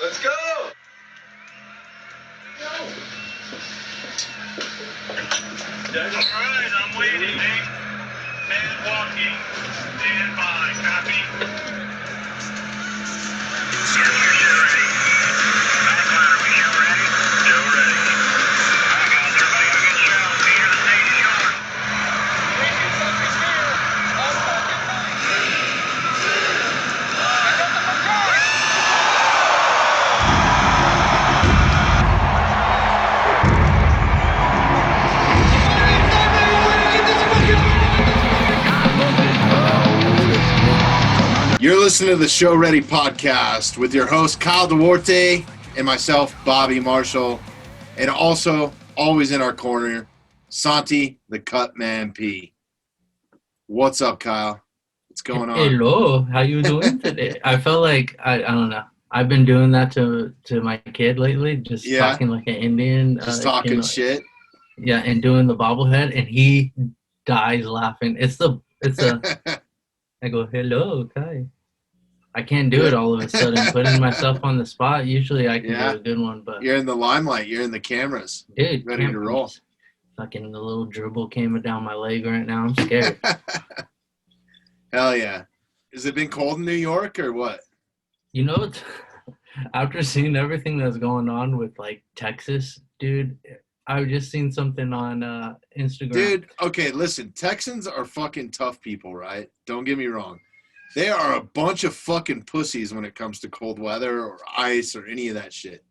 Let's go! Alright, I'm waiting. Man walking. Stand by. Copy. Search your shit ready. Back ladder, we show ready? Still ready. Back out. Everybody have a good show. Peter, the stage is yours. You're listening to the Show Ready podcast with your host, Kyle Duarte, and myself, Bobby Marshall. And also, always in our corner, Santi, the Cut Man P. What's up, Kyle? What's going on? Hello, how you doing today? I felt like I don't know. I've been doing that to my kid lately, just Yeah. talking like an Indian, Just talking shit. Yeah, and doing the bobblehead, and he dies laughing. It's a. I go, hello, Kai. I can't do it all of a sudden. Putting myself on the spot. Usually, I can do a good one, but You're in the limelight. You're in the cameras. dude, Ready to roll. Fucking the little dribble came down my leg right now. I'm scared. Hell yeah. Has it been cold in New York or what? You know, after seeing everything that's going on with like Texas, dude, I've just seen something on Instagram. Dude, okay, listen, Texans are fucking tough people, right? Don't get me wrong. They are a bunch of fucking pussies when it comes to cold weather or ice or any of that shit.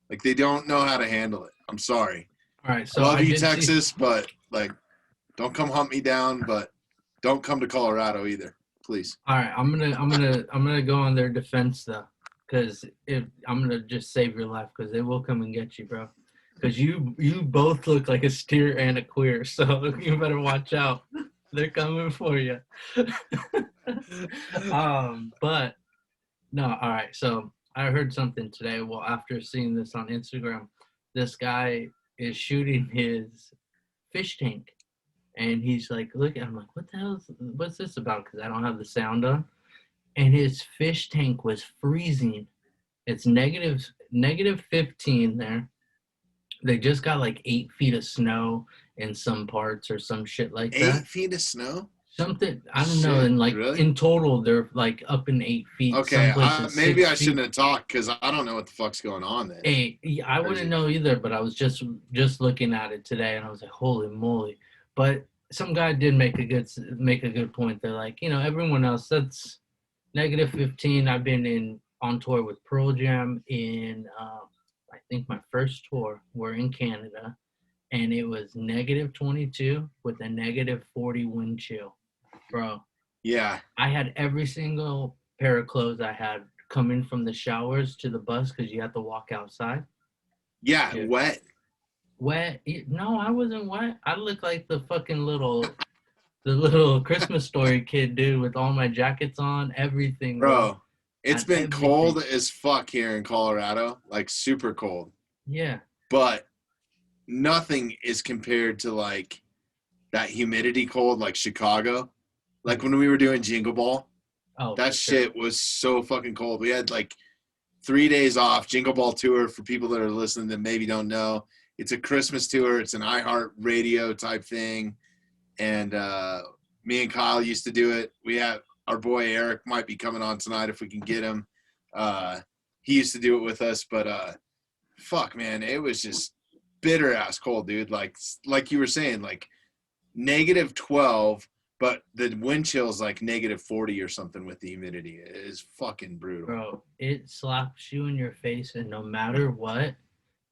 Like, they don't know how to handle it. I'm sorry. All right, so Love you, Texas, but like, don't come hunt me down, but don't come to Colorado either, please. All right, I'm gonna go on their defense though, because I'm gonna just save your life, because they will come and get you, bro. Because you both look like a steer and a queer, so you better watch out. They're coming for you. But no, all right. So I heard something today. Well, after seeing this on Instagram, this guy is shooting his fish tank, and he's like, "Look," I'm like, "What the hell? What's this about?" Because I don't have the sound on, and his fish tank was freezing. It's negative 15 there. They just got like 8 feet of snow in some parts or some shit like that. 8 feet of snow? Something, I don't know. And like really? in total, they're like up in 8 feet. Okay, maybe I 6 shouldn't have talked because I don't know what the fuck's going on then. Hey, I wouldn't know either, but I was just looking at it today, and I was like, holy moly. But some guy did make a good point. They're like, everyone else, that's negative 15. I've been on tour with Pearl Jam in I think my first tour. We're in Canada, and it was negative 22 with a negative 40 wind chill, bro. Yeah. I had every single pair of clothes I had coming from the showers to the bus, because you have to walk outside. Yeah, dude. Wet. No, I wasn't wet. I looked like the fucking little Christmas Story kid, dude, with all my jackets on, everything. Bro. It's been cold as fuck here in Colorado, like super cold. Yeah. But nothing is compared to like that humidity cold, like Chicago. Like when we were doing Jingle Ball, that shit was so fucking cold. We had like 3 days off. Jingle Ball tour, for people that are listening that maybe don't know, it's a Christmas tour. It's an iHeart Radio type thing. And me and Kyle used to do it. We have our boy Eric might be coming on tonight if we can get him. He used to do it with us, but fuck, man, it was just bitter ass cold, dude. Like you were saying, like negative 12, but the wind chill's like negative 40 or something with the humidity. It is fucking brutal. Bro, it slaps you in your face, and no matter what,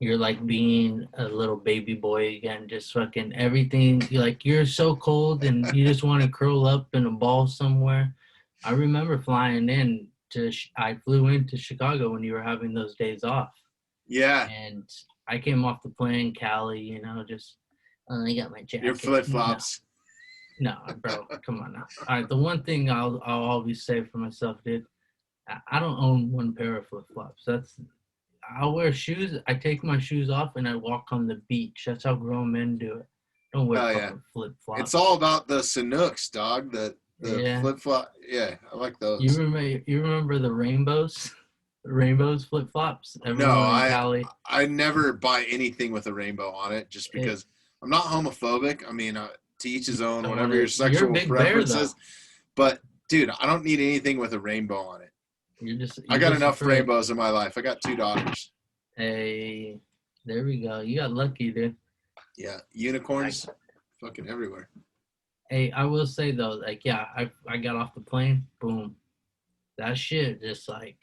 you're like being a little baby boy again, just fucking everything. You're so cold, and you just want to curl up in a ball somewhere. I remember flying in I flew into Chicago when you were having those days off. Yeah. And I came off the plane, Cali, just, I got my jacket. Your flip-flops. No, bro, come on now. All right, the one thing I'll always say for myself, dude, I don't own one pair of flip-flops. I'll wear shoes. I take my shoes off and I walk on the beach. That's how grown men do it. Don't wear fucking flip-flops. It's all about the Sanooks, dog. The flip-flop. Yeah, I like those. You remember the rainbows? Rainbows, flip flops. No, Everyone in Cali. I never buy anything with a rainbow on it, just because I'm not homophobic. I mean, to each his own, whatever your You're a sexual big preference bear, is. But dude, I don't need anything with a rainbow on it. I got enough rainbows in my life. I got 2 daughters. Hey, there we go. You got lucky, dude. Yeah, unicorns, fucking everywhere. Hey, I will say though, like, yeah, I got off the plane, boom, that shit just like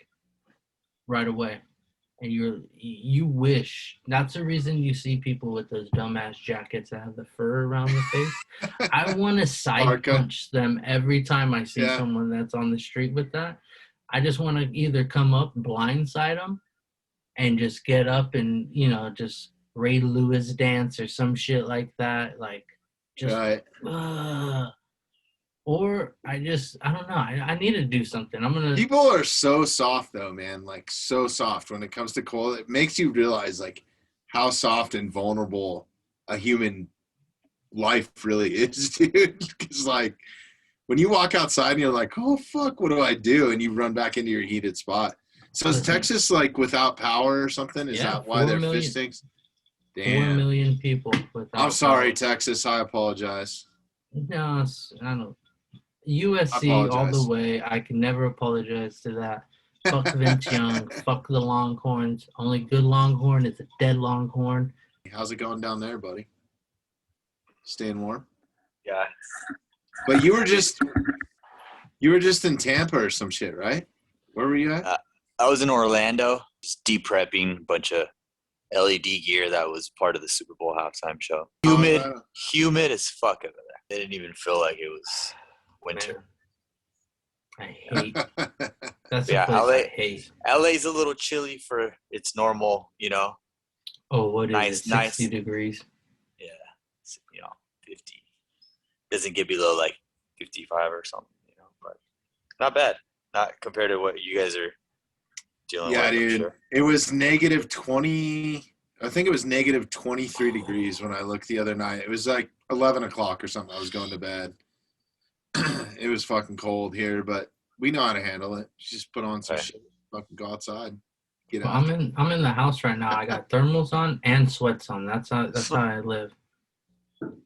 right away, and you wish that's the reason you see people with those dumbass jackets that have the fur around the face. I want to side punch them every time I see someone that's on the street with that. I just want to either come up blindside them and just get up and just Ray Lewis dance or some shit like that, like just. Right. Or I don't know. I need to do something. People are so soft though, man. Like so soft when it comes to cold. It makes you realize like how soft and vulnerable a human life really is, dude. Because like when you walk outside and you're like, oh fuck, what do I do? And you run back into your heated spot. So is Texas like without power or something? Is that why they're fish stinks? Damn. 4 million people without I'm sorry, power. Texas. I apologize. No, I don't. USC all the way. I can never apologize to that. Fuck Vince Young. Fuck the Longhorns. Only good Longhorn is a dead Longhorn. How's it going down there, buddy? Staying warm? Yeah. But you were just in Tampa or some shit, right? Where were you at? I was in Orlando, just deprepping a bunch of LED gear that was part of the Super Bowl halftime show. Humid as fuck over there. It didn't even feel like it was winter. Man. I hate. That's a place I hate. LA's a little chilly for its normal, Oh, what is it? 60 degrees. Yeah, 50. Doesn't get below like 55 or something, but not bad. Not compared to what you guys are dealing with. Yeah, dude. Sure. It was negative 20. I think it was negative 23 degrees when I looked the other night. It was like 11 o'clock or something. I was going to bed. It was fucking cold here, but we know how to handle it. Just put on some shit. Fucking go outside. Get out. I'm in the house right now. I got thermals on and sweats on. That's how I live.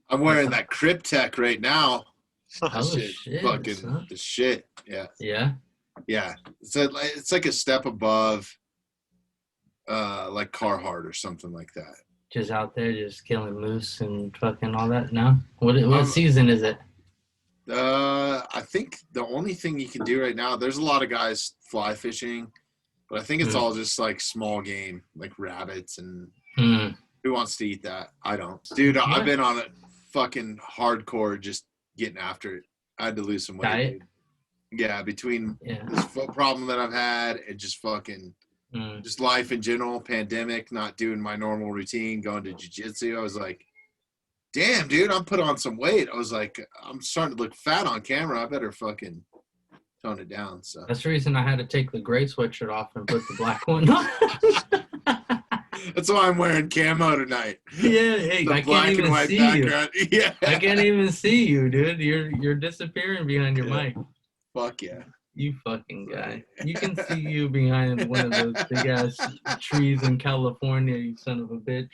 I'm wearing that Cryptech right now. Oh shit! Fucking the shit. Yeah. Yeah. Yeah. It's like a step above, like Carhartt or something like that. Just out there, just killing moose and fucking all that. No. What season is it? I think the only thing you can do right now, there's a lot of guys fly fishing, but I think it's all just like small game, like rabbits and who wants to eat that? I don't. Dude, I've been on it fucking hardcore just getting after it. I had to lose some weight. Diet? Yeah, between this foot problem that I've had and just fucking just life in general, pandemic, not doing my normal routine, going to jiu-jitsu. I was like, damn, dude, I'm put on some weight. I was like, I'm starting to look fat on camera. I better fucking tone it down. So that's the reason I had to take the gray sweatshirt off and put the black one on. That's why I'm wearing camo tonight. Yeah, hey, I can't even see background. You. Yeah, I can't even see you, dude. You're disappearing behind your mic. Fuck yeah. You fucking guy. You can see you behind one of those big ass trees in California, you son of a bitch.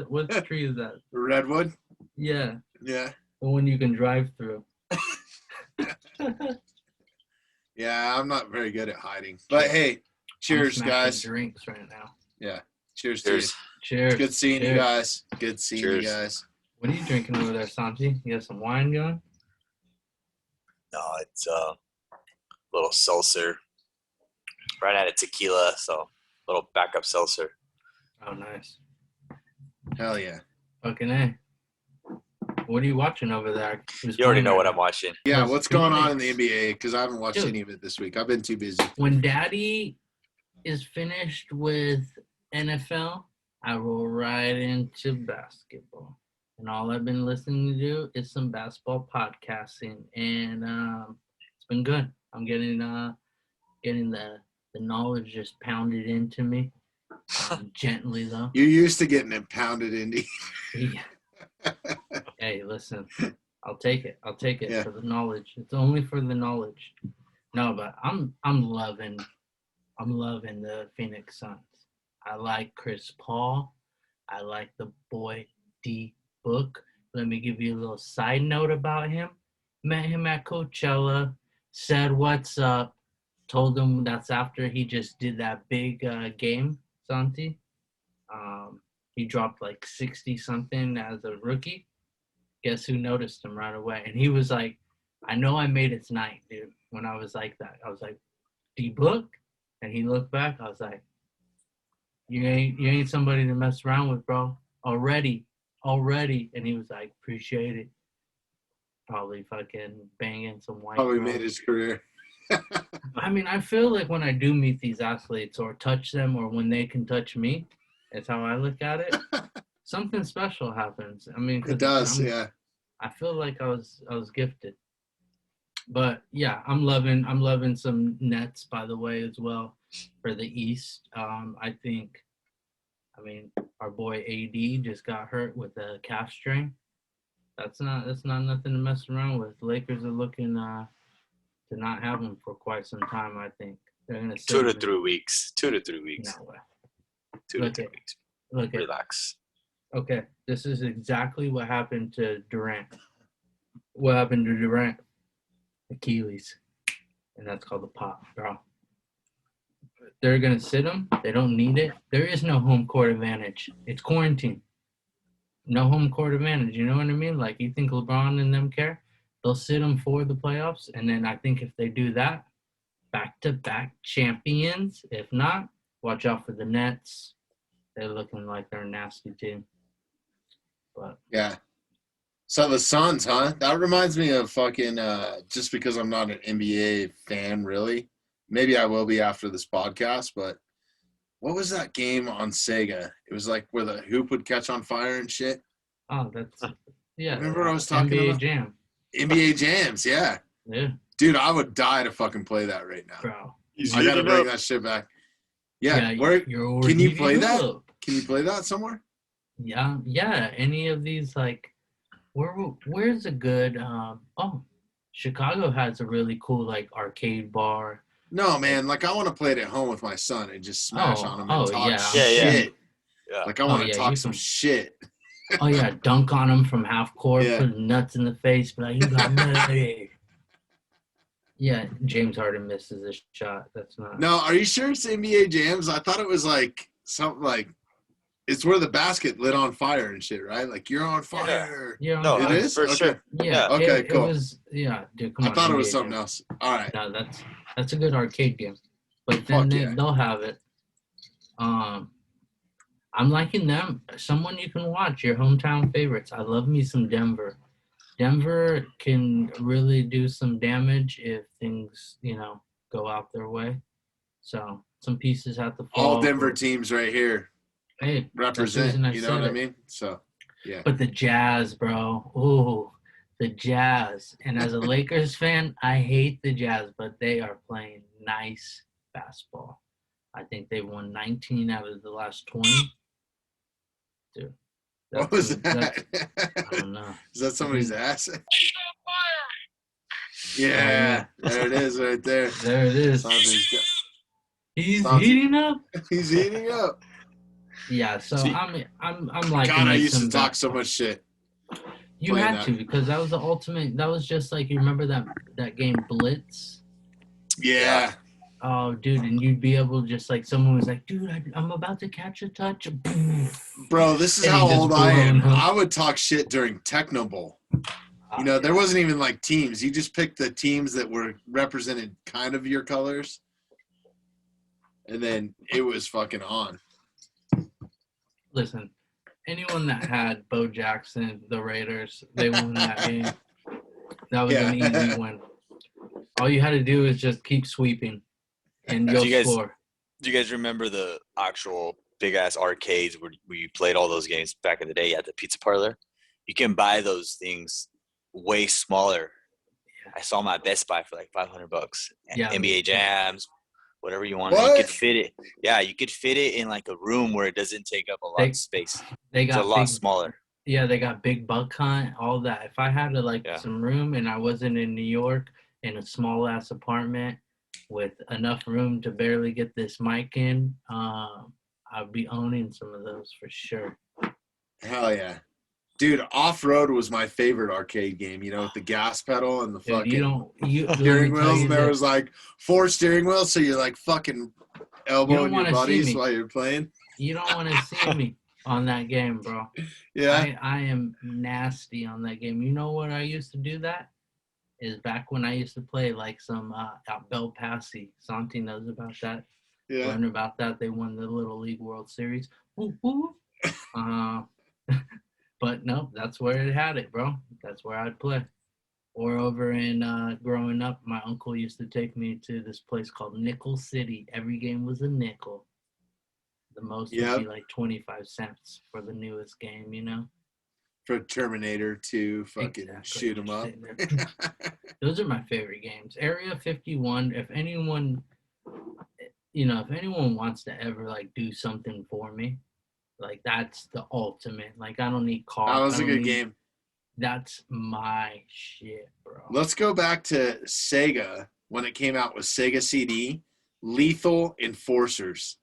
What tree is that? Redwood? Yeah. Yeah. The one you can drive through. Yeah, I'm not very good at hiding. But hey, cheers, guys. Drinks right now. Yeah. Cheers to you. Cheers. Good seeing you guys. Good seeing you guys. What are you drinking over there, Santi? You got some wine going? No, it's a little seltzer. Right out of tequila, so a little backup seltzer. Oh, nice. Hell yeah. Fucking A. What are you watching over there? You already know what I'm watching. Yeah, what's going on in the NBA? Because I haven't watched any of it this week. I've been too busy. When Daddy is finished with NFL, I roll right into basketball. And all I've been listening to do is some basketball podcasting. And it's been good. I'm getting the knowledge just pounded into me. Gently, though. You're used to getting it pounded into you. Yeah. Hey, listen. I'll take it for the knowledge. It's only for the knowledge. No, but I'm loving I'm loving the Phoenix Suns. I like Chris Paul. I like the boy D Book. Let me give you a little side note about him. Met him at Coachella, said what's up, told him that's after he just did that big game, Santi. He dropped like 60 something as a rookie. Guess who noticed him right away? And he was like, I know I made it tonight, dude. When I was like that, I was like, D Book? And he looked back. I was like, you ain't somebody to mess around with, bro. Already. And he was like, appreciate it. Probably fucking banging some white Probably girls. made his career. I mean, I feel like when I do meet these athletes or touch them or when they can touch me, that's how I look at it. Something special happens. I mean, It does, yeah. I feel like I was gifted. But yeah, I'm loving some Nets, by the way, as well for the East. I mean, our boy AD just got hurt with a calf strain. That's not nothing to mess around with. Lakers are looking to not have him for quite some time. I think they're gonna 2 to 3 weeks. 2 to 3 weeks. No way. 2 to 3 weeks. Look at. Relax. Okay, this is exactly what happened to Durant. What happened to Durant? Achilles, and that's called the pop, bro. They're gonna sit him. They don't need it. There is no home court advantage. It's quarantine. No home court advantage. You know what I mean? Like, you think LeBron and them care? They'll sit him for the playoffs, and then I think if they do that, back-to-back champions. If not, watch out for the Nets. They're looking like they're a nasty team. But yeah. So the Suns, huh? That reminds me of fucking just because I'm not an NBA fan, really. Maybe I will be after this podcast, but what was that game on Sega? It was like where the hoop would catch on fire and shit. Oh, that's yeah. Remember what I was talking NBA about? Jam. NBA Jams, yeah. Yeah. Dude, I would die to fucking play that right now. Bro. I gotta bring that shit back. Yeah, where can you play that? Can you play that somewhere? Yeah. Any of these, like, where's a good Chicago has a really cool like arcade bar. No, man, like I want to play it at home with my son and just smash on him and talk shit. Yeah. Like I want to talk some shit. Oh yeah, dunk on him from half court, put nuts in the face, but like, you got money. Yeah, James Harden misses a shot. That's not. No, are you sure it's NBA Jams? I thought it was like something like it's where the basket lit on fire and shit, right? Like you're on fire. Yeah, no, it is for sure. Yeah. Okay, cool. It was, dude, come on. I thought it was something else. All right. No, that's a good arcade game, but then they'll have it. I'm liking them. Someone you can watch, your hometown favorites. I love me some Denver. Denver can really do some damage if things, go out their way. So some pieces have to fall. All Denver teams right here. Hey, represent. You know what I mean? So, yeah. But the Jazz, bro. Ooh, the Jazz. And as a Lakers fan, I hate the Jazz, but they are playing nice basketball. I think they won 19 out of the last 20. Dude. What was that? I don't know. Is that somebody's ass? Yeah, there it is right there. There it is. He's heating up. He's heating up. Yeah, so I'm like. God, I used to talk so much shit. You had to, because that was the ultimate. That was just like, you remember that game Blitz? Yeah. Oh, dude, and you'd be able to just like, someone was like, dude, I'm about to catch a touch. Bro, this is how old I am. I would talk shit during Techno Bowl. There wasn't even like teams. You just picked the teams that were represented kind of your colors. And then it was fucking on. Listen, anyone that had Bo Jackson, the Raiders, they won that game. That was an easy win. All you had to do is just keep sweeping, and you'll score. Do you guys remember the actual big-ass arcades where you played all those games back in the day at the pizza parlor? You can buy those things way smaller. I saw them at Best Buy for like $500. NBA Jams, whatever you want. You could fit it. Yeah, you could fit it in like a room where it doesn't take up a lot of space. It's a lot smaller. Yeah, they got big buck hunt, all that. If I had some room and I wasn't in New York in a small ass apartment, with enough room to barely get this mic in, I'll be owning some of those for sure. Hell yeah. Dude, Off-Road was my favorite arcade game, you know, with the gas pedal and the Dude, fucking steering wheels, and there was like 4 steering wheels, so you're like fucking elbowing your buddies while you're playing. You don't want to see me on that game, bro. Yeah. I am nasty on that game. You know what I used to do that? Is back when I used to play like some out Bel Passi. Santi knows about that. Yeah. Learned about that. They won the Little League World Series. Woo, woo. But no, that's where it had it, bro. That's where I'd play. Or over in growing up, my uncle used to take me to this place called Nickel City. Every game was a nickel. The most would be like 25 cents for the newest game, you know? For Terminator 2, fucking shoot 'em up. Those are my favorite games. Area 51, if anyone, you know, if anyone wants to ever like do something for me, like that's the ultimate. Like I don't need cars. That was a good game. That's my shit, bro. Let's go back to Sega when it came out with Sega CD, Lethal Enforcers.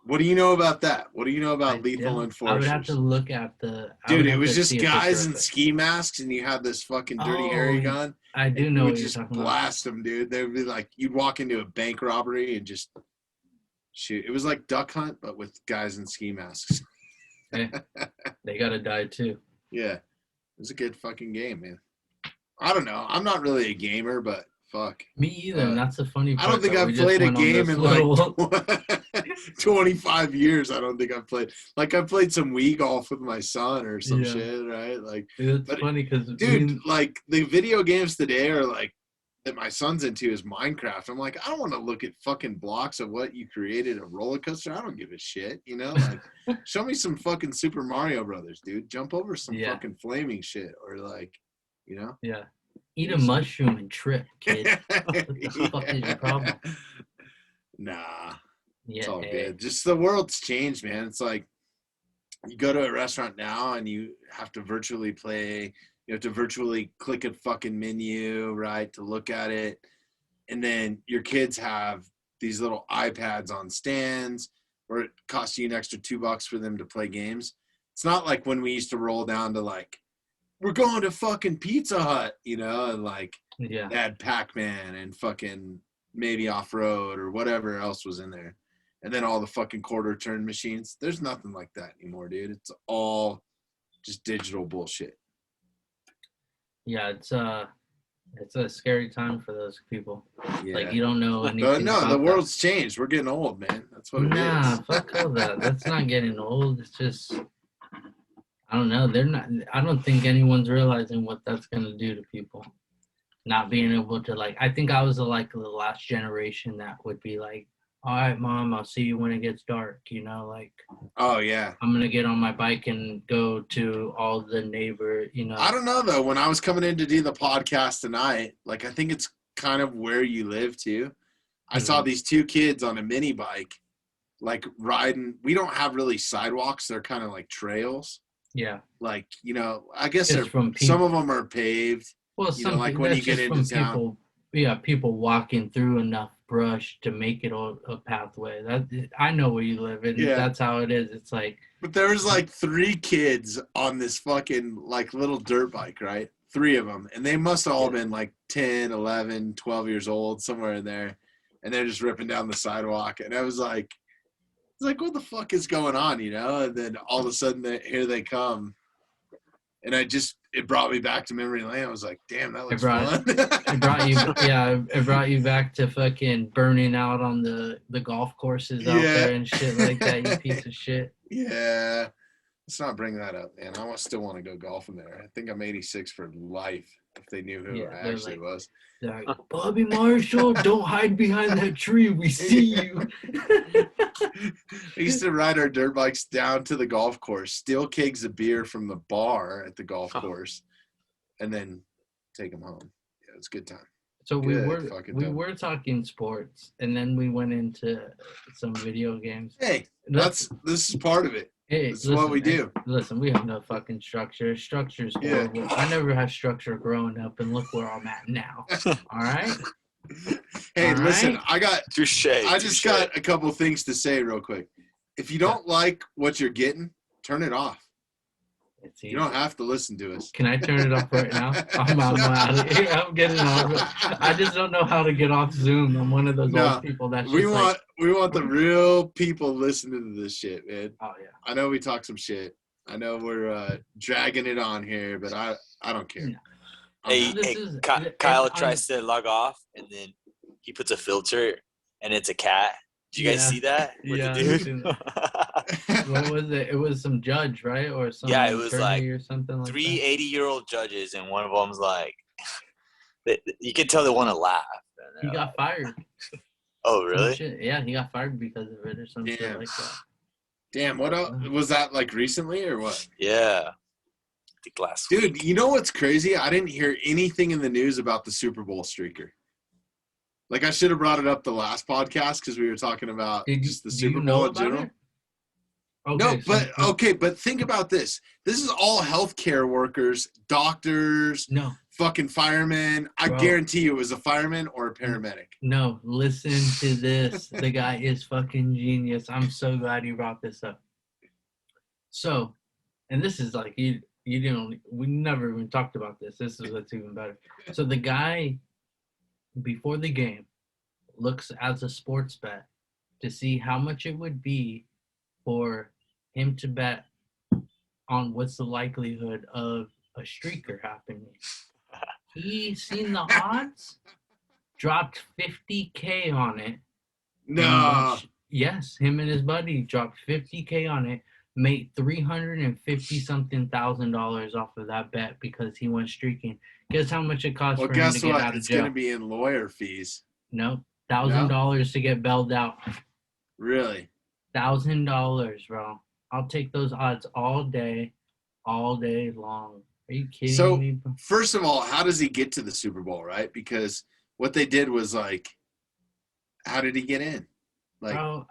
What do you know about that? What do you know about Lethal Enforcers? I would have to look at the... Dude, it was just guys in ski masks, and you had this fucking Dirty Harry gun. I do know what you're just talking blast them, dude. They would be like, you'd walk into a bank robbery and just shoot. It was like Duck Hunt, but with guys in ski masks. Hey, they gotta die too. Yeah, it was a good fucking game, man. I don't know. I'm not really a gamer, but fuck. Me either. And that's the funny part. I don't think I've played a game in like 25 years. I don't think I've played. Like I played some Wii golf with my son or some shit, right? Like it's funny because dude, like the video games today are like that my son's into is Minecraft. I'm like, I don't want to look at fucking blocks of what you created a roller coaster. I don't give a shit, you know? Like show me some fucking Super Mario Brothers, dude. Jump over some fucking flaming shit or like, you know? Yeah. Eat a mushroom and trip, kid. What the fuck is your problem? Nah. It's all good. Just the world's changed, man. It's like you go to a restaurant now and you have to virtually play. You have to virtually click a fucking menu, right, to look at it. And then your kids have these little iPads on stands where it costs you an extra $2 for them to play games. It's not like when we used to roll down to like, we're going to fucking Pizza Hut, you know, and like they had Pac-Man and fucking maybe Off-Road or whatever else was in there. And then all the fucking quarter turn machines. There's nothing like that anymore, dude. It's all just digital bullshit. Yeah, it's a scary time for those people. Yeah. Like you don't know anything. No, the world's changed. We're getting old, man. That's what it is. Nah, fuck all that. That's not getting old. It's just I don't know. They're not. I don't think anyone's realizing what that's gonna do to people. Not being able to like. I think I was the last generation that would be like, all right, Mom, I'll see you when it gets dark, you know, like. Oh, yeah. I'm going to get on my bike and go to all the neighbor, you know. I don't know, though. When I was coming in to do the podcast tonight, like, I think it's kind of where you live, too. I saw these 2 kids on a mini bike, like, riding. We don't have really sidewalks. They're kind of like trails. Yeah. Like, you know, I guess some of them are paved. Well, you know, like when you get into town. People walking through enough brush to make it a pathway. That I know where you live, and that's how it is. It's like. But there was like 3 kids on this fucking like little dirt bike, right? 3 of them, and they must have all been like 10, 11, 12 years old, somewhere in there, and they're just ripping down the sidewalk. And I was like, what the fuck is going on, you know? And then all of a sudden, here they come. And it brought me back to memory lane. I was like, damn, that looks fun. It brought you back to fucking burning out on the golf courses out there and shit like that, you piece of shit. Yeah. Let's not bring that up, man. I still want to go golfing there. I think I'm 86 for life if they knew who I actually was. They're like, Bobby Marshall, don't hide behind that tree. We see you. I used to ride our dirt bikes down to the golf course, steal kegs of beer from the bar at the golf course, and then take them home. Yeah, it was a good time. So we were talking sports, and then we went into some video games. Hey, this is part of it. Hey, this is what we do. Listen, we have no fucking structure. Structure's horrible. I never had structure growing up, and look where I'm at now. All right? Hey, All listen, right. I just got a couple things to say real quick. If you don't like what you're getting, turn it off. You don't have to listen to us. Can I turn it off right now? I'm out of here. I'm getting off. I just don't know how to get off Zoom. I'm one of those old people that's we just want the real people listening to this shit, man. Oh yeah. I know we talk some shit. I know we're dragging it on here, but I don't care. Yeah. Hey, Kyle tries to log off, and then he puts a filter, and it's a cat. Did you guys see that? Yeah. The dude? What was it? It was some judge, right? Or some it was like or something like three that. 80-year-old judges, and one of them's like, you can tell they want to laugh. He got fired. Oh, really? Yeah, he got fired because of it or some shit like that. Damn, what else? Was that like recently or what? Yeah. I think last week. Dude, you know what's crazy? I didn't hear anything in the news about the Super Bowl streaker. Like, I should have brought it up the last podcast because we were talking about just the Super Bowl in general. Okay, but think about this. This is all healthcare workers, doctors, fucking firemen. I guarantee you it was a fireman or a paramedic. No, listen to this. The guy is fucking genius. I'm so glad you brought this up. So, and this is like, we never even talked about this. This is what's even better. So the guy, before the game, looks as a sports bet to see how much it would be for him to bet on what's the likelihood of a streaker happening. He seen the odds, dropped $50K on it. No. Yes, him and his buddy dropped $50K on it, made $350-something thousand off of that bet because he went streaking. Guess how much it costs for him to get out of jail? It's going to be in lawyer fees. No, $1,000 to get bailed out. Really? $1,000, bro. I'll take those odds all day long. Are you kidding me? Bro? First of all, how does he get to the Super Bowl, right? Because what they did was like, how did he get in? Like, bro,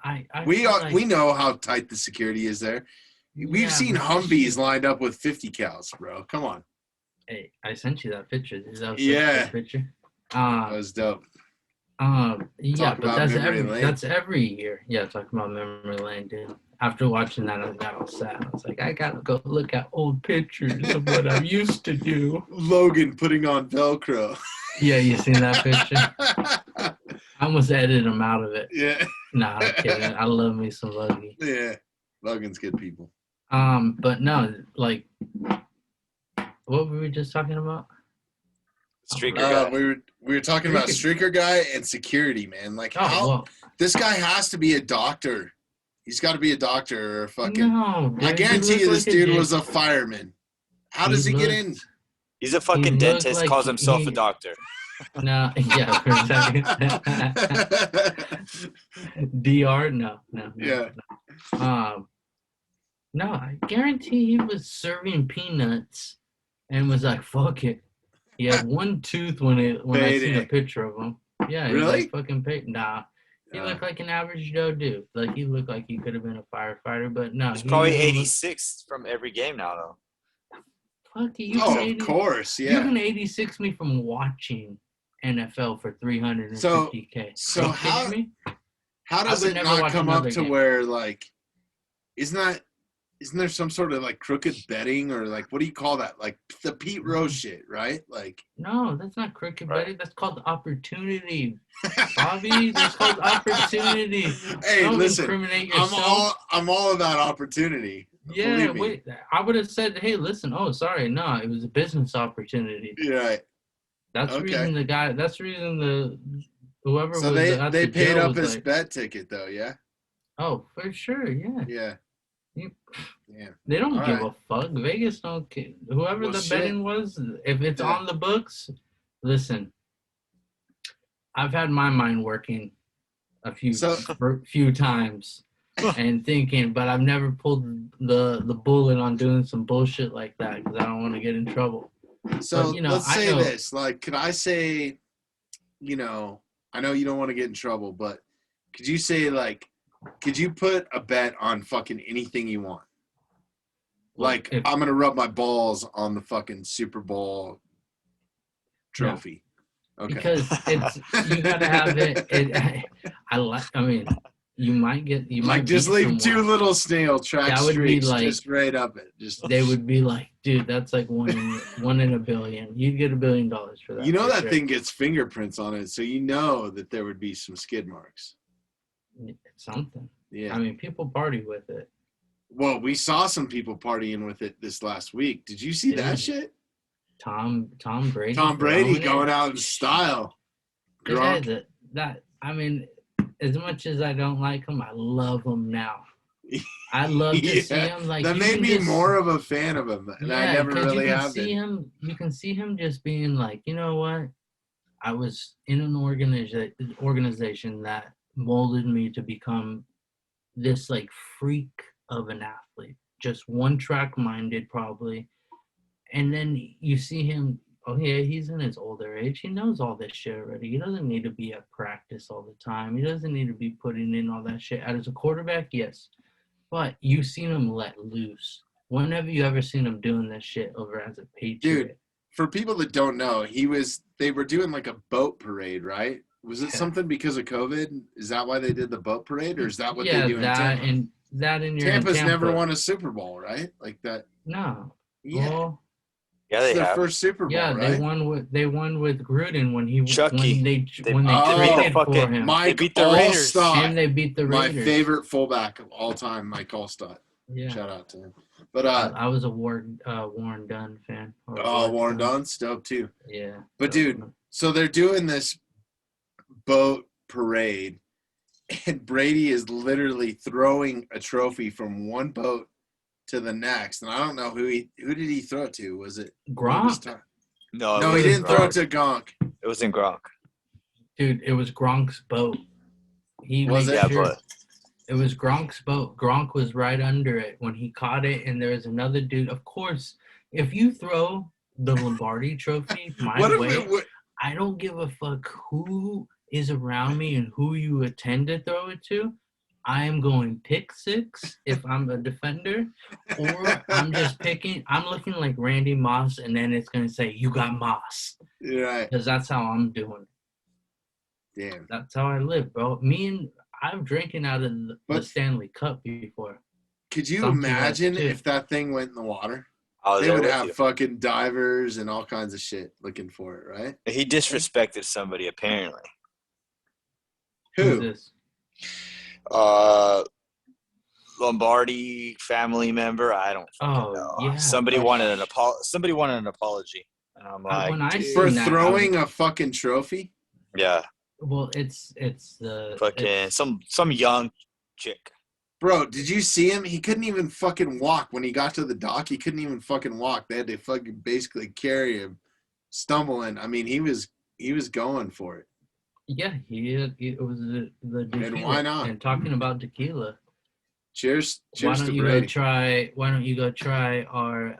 we know how tight the security is there. We've seen Humvees lined up with 50 cals, bro. Come on. Hey, I sent you that picture. Is that a picture? That was dope. Yeah, but that's every year. Yeah, talking about memory lane, dude. After watching that, I got all sad. I was like, I gotta go look at old pictures of what I used to do. Logan putting on Velcro. Yeah, you seen that picture? I almost edited him out of it. Yeah. Nah, I'm kidding. I love me some Logan. Yeah, Logan's good people. But no, like, what were we just talking about? Streaker guy. We were talking about streaker guy and security, man. Like, this guy has to be a doctor. He's got to be a doctor or fucking. No, dude, I guarantee you, this dude was a fireman. How does he get in? He's a fucking dentist. Calls himself a doctor. No, yeah, for a second. DR, no. Yeah. No, I guarantee he was serving peanuts and was like, "Fuck it." He had one tooth when I seen a picture of him. Yeah, he really? Like fucking paid. Nah, he looked like an average Joe dude. Like he looked like he could have been a firefighter, but no. He's probably 86 from every game now, though. Fuck you. Of course, yeah. You can 86 me from watching NFL for $350K. So how does it not come up to where, like, isn't there some sort of like crooked betting or like, what do you call that? Like the Pete Rose shit, right? Like, no, that's not crooked betting. That's called opportunity, Bobby. That's called opportunity. Hey, don't listen, incriminate yourself. I'm all about opportunity. Yeah, wait. I would have said, hey, listen. Oh, sorry, no, it was a business opportunity. Right. That's the reason the guy. That's the reason whoever so was. They paid up his bet ticket though, yeah. Oh, for sure, yeah. Yeah. They don't give a fuck. Vegas don't care. Whoever the betting was, if it's on the books, listen. I've had my mind working a few times and thinking, but I've never pulled the bullet on doing some bullshit like that because I don't want to get in trouble. So but, let's say this. Like, could I say, I know you don't want to get in trouble, but could you say, like, could you put a bet on fucking anything you want? Like, I'm going to rub my balls on the fucking Super Bowl trophy. Okay. Because you gotta have it. I mean, you might just beat leave someone. 2 little snail track That would be streaks like, just right up it. Just they would be like, dude, that's like one in a billion. You'd get $1 billion for that. you know for that sure. thing gets fingerprints on it, so you know that there would be some skid marks. It's something. Yeah. I mean, people party with it. Well, we saw some people partying with it this last week. Did you see that shit? Tom Brady. Tom Brady going it. out in style. Gronk. That I mean, as much as I don't like him, I love him now. I love to see him. Like, that made me more of a fan of him, and I never really have been. You can see him just being like, you know what? I was in an organization that molded me to become this like freak of an athlete, just one track minded probably. And then you see him, oh yeah, he's in his older age. He knows all this shit already. He doesn't need to be at practice all the time. He doesn't need to be putting in all that shit. As a quarterback, yes. But you've seen him let loose. When have you ever seen him doing this shit over as a Patriot? Dude, for people that don't know, they were doing like a boat parade, right? Was it something because of COVID? Is that why they did the boat parade, or is that what they do in Tampa? And Tampa's never won a Super Bowl, right? Like that. No. Yeah. Well, Yeah, they it's their have. first Super Bowl, yeah, right? they won with Gruden when he Chucky. they traded for him. Mike beat the Raiders. And they beat the my Raiders. favorite fullback of all time, Mike Allstott. Yeah. Shout out to him. But I was a Warren Dunn fan. Warren Dunn's dope too. Yeah. But dude, so they're doing this boat parade, and Brady is literally throwing a trophy from one boat to the next, and I don't know who did he throw it to? Was it Gronk? No, he didn't throw it to Gronk. It was in Gronk. Dude, it was Gronk's boat. It was Gronk's boat. Gronk was right under it when he caught it, and there was another dude. Of course, if you throw the Lombardi Trophy my way, I don't give a fuck who is around me and who you intend to throw it to. I am going pick six if I'm a defender, or I'm looking like Randy Moss, and then it's going to say, you got Moss. Right. Because that's how I'm doing it. Damn. That's how I live, bro. I'm drinking out of the Stanley Cup before. Could you imagine if that thing went in the water? They would have fucking divers and all kinds of shit looking for it, right? He disrespected somebody, apparently. Who? Lombardi family member. I don't fucking know. Yeah, somebody wanted an apology, and I'm like, for throwing a fucking trophy. Yeah. Well, it's the fucking some young chick. Bro, did you see him? He couldn't even fucking walk when he got to the dock. He couldn't even fucking walk. They had to fucking basically carry him, stumbling. I mean, he was going for it. Yeah, it was the tequila. And why not? And talking about tequila. Cheers why don't to you Brady. Why don't you go try our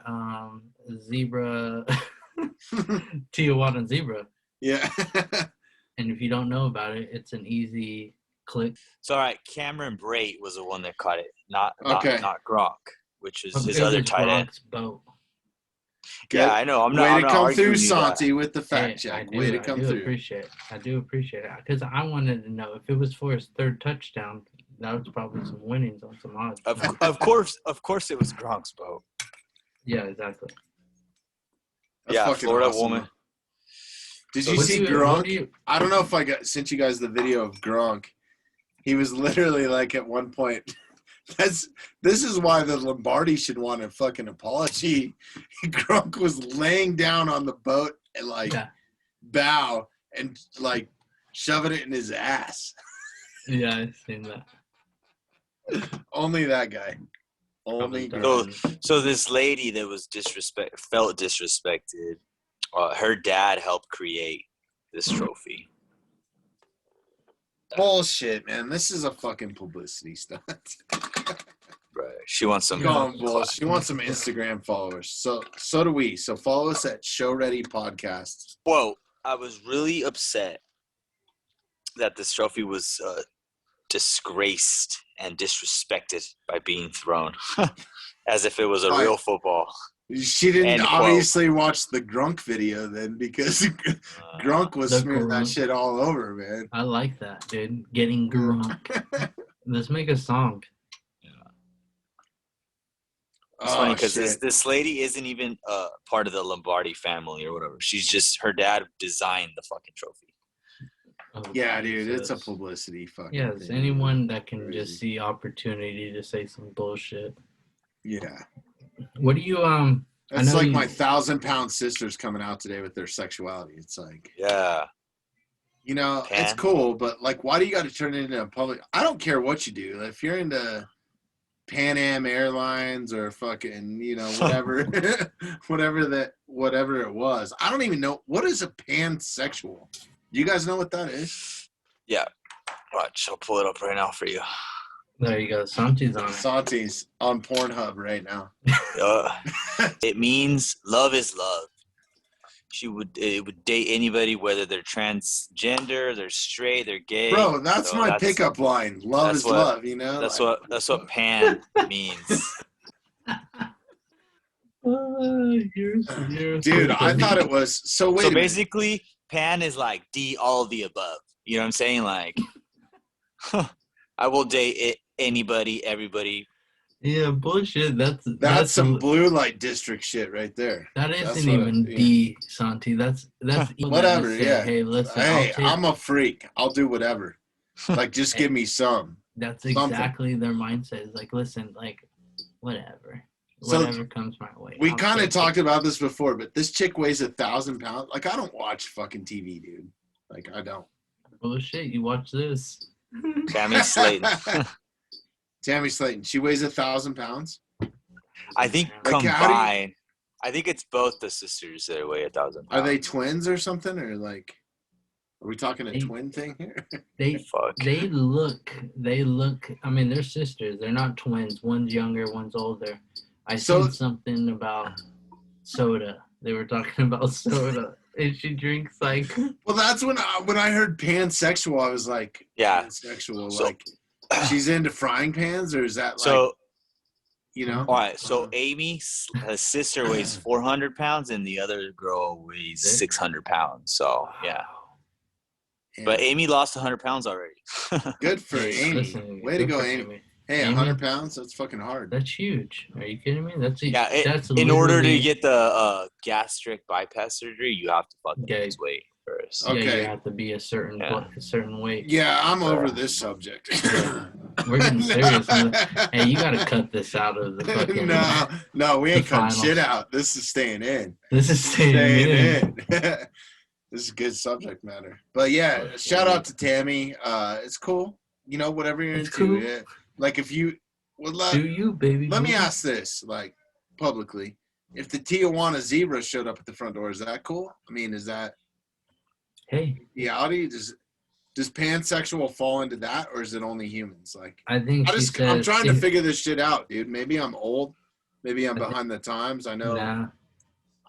zebra Tijuana zebra? Yeah. And if you don't know about it, it's an easy click. So all right, Cameron Brate was the one that caught it, not Gronk, which is his other tight end. Boat. Yeah, I know. I'm not. Way to come through, arguing Santi, with the fact check. Way to come through. I do appreciate it because I wanted to know if it was for his third touchdown. That was probably some winnings on some odds. Of course, it was Gronk's boat. Yeah, exactly. That's Florida awesome. woman. Did you see Gronk? I don't know if I sent you guys the video of Gronk. He was literally like at one point. This is why the Lombardi should want a fucking apology. Gronk was laying down on the boat and bow and like shoving it in his ass. Yeah, I've seen that. Only that guy. Only so this lady that was felt disrespected. Her dad helped create this trophy. Bullshit, man. This is a fucking publicity stunt. Right. She wants some. She wants some Instagram followers. So do we. So follow us at Show Ready Podcast. Whoa, I was really upset that this trophy was disgraced and disrespected by being thrown, as if it was a real football. She didn't End quote. obviously watch the Grunk video then, because Grunk was The smearing that Grunk. shit all over, man. I like that, dude. Getting Grunk. Let's make a song. It's funny because this lady isn't even part of the Lombardi family or whatever. She's just, her dad designed the fucking trophy. Oh, yeah, dude, it's a Jesus. publicity fucking Yes, thing. anyone that can Crazy. just see opportunity to say some bullshit. Yeah. What do you It's like my 1,000-pound sisters coming out today with their sexuality. It's like, Yeah. you know, it's cool, but like, why do you got to turn it into a public? I don't care what you do. If you're into Pan Am Airlines or fucking, you know, whatever, whatever it was. I don't even know, what is a pansexual? Do you guys know what that is? Yeah. Watch, I'll pull it up right now for you. There you go. Santi's on it. Santi's on Pornhub right now. It means love is love. It would date anybody, whether they're transgender, they're straight, they're gay. Bro, that's my pickup line. Love is love, you know? That's what pan means. Dude, I thought it was so basically pan is like D, all of the above. You know what I'm saying? Like I will date anybody, everybody. Yeah, bullshit. That's some blue light district shit right there. That isn't even D, Santi. That's whatever. Say, yeah. Hey, listen. Hey, I'm a freak. I'll do whatever. Like, just give me some. That's exactly their mindset. Is like, listen, like, whatever comes my way. We kind of talked about this before, but this chick weighs 1,000 pounds. Like, I don't watch fucking TV, dude. Like, I don't. Bullshit. You watch this. Tammy Slayton. Tammy Slayton. She weighs 1,000 pounds. I think combined. I think it's both the sisters that weigh 1,000 pounds. Are they twins or something, or like? Are we talking a twin thing here? They look. I mean, they're sisters. They're not twins. One's younger, one's older. I seen something about soda. They were talking about soda, and she drinks like. Well, that's when I heard pansexual, I was like, yeah, pansexual, like. She's into frying pans, or is that like, so, you know? All right, so Amy, her sister weighs 400 pounds, and the other girl weighs 600 pounds. So, yeah. But Amy lost 100 pounds already. Good for Amy. Listen, way to go, Amy. Hey, 100 pounds? That's fucking hard. That's huge. Are you kidding me? That's in order to get the gastric bypass surgery, you have to fucking lose weight first. Okay. Yeah, you have to be a certain weight. Yeah, I'm over this subject. We're getting serious. Hey, you got to cut this out of the fucking. No, we ain't cutting shit out. This is staying in. This is staying in. This is good subject matter. But yeah, shout out to Tammy. It's cool. You know, whatever you're into. Cool. Yeah. Like, if you would love. Do you, baby? Let me ask this, like, publicly. If the Tijuana Zebra showed up at the front door, is that cool? I mean, is that. Hey. Reality? Does pansexual fall into that, or is it only humans? Like, I think I'm trying to figure this shit out, dude. Maybe I'm old. Maybe I'm behind the times. I know. Nah.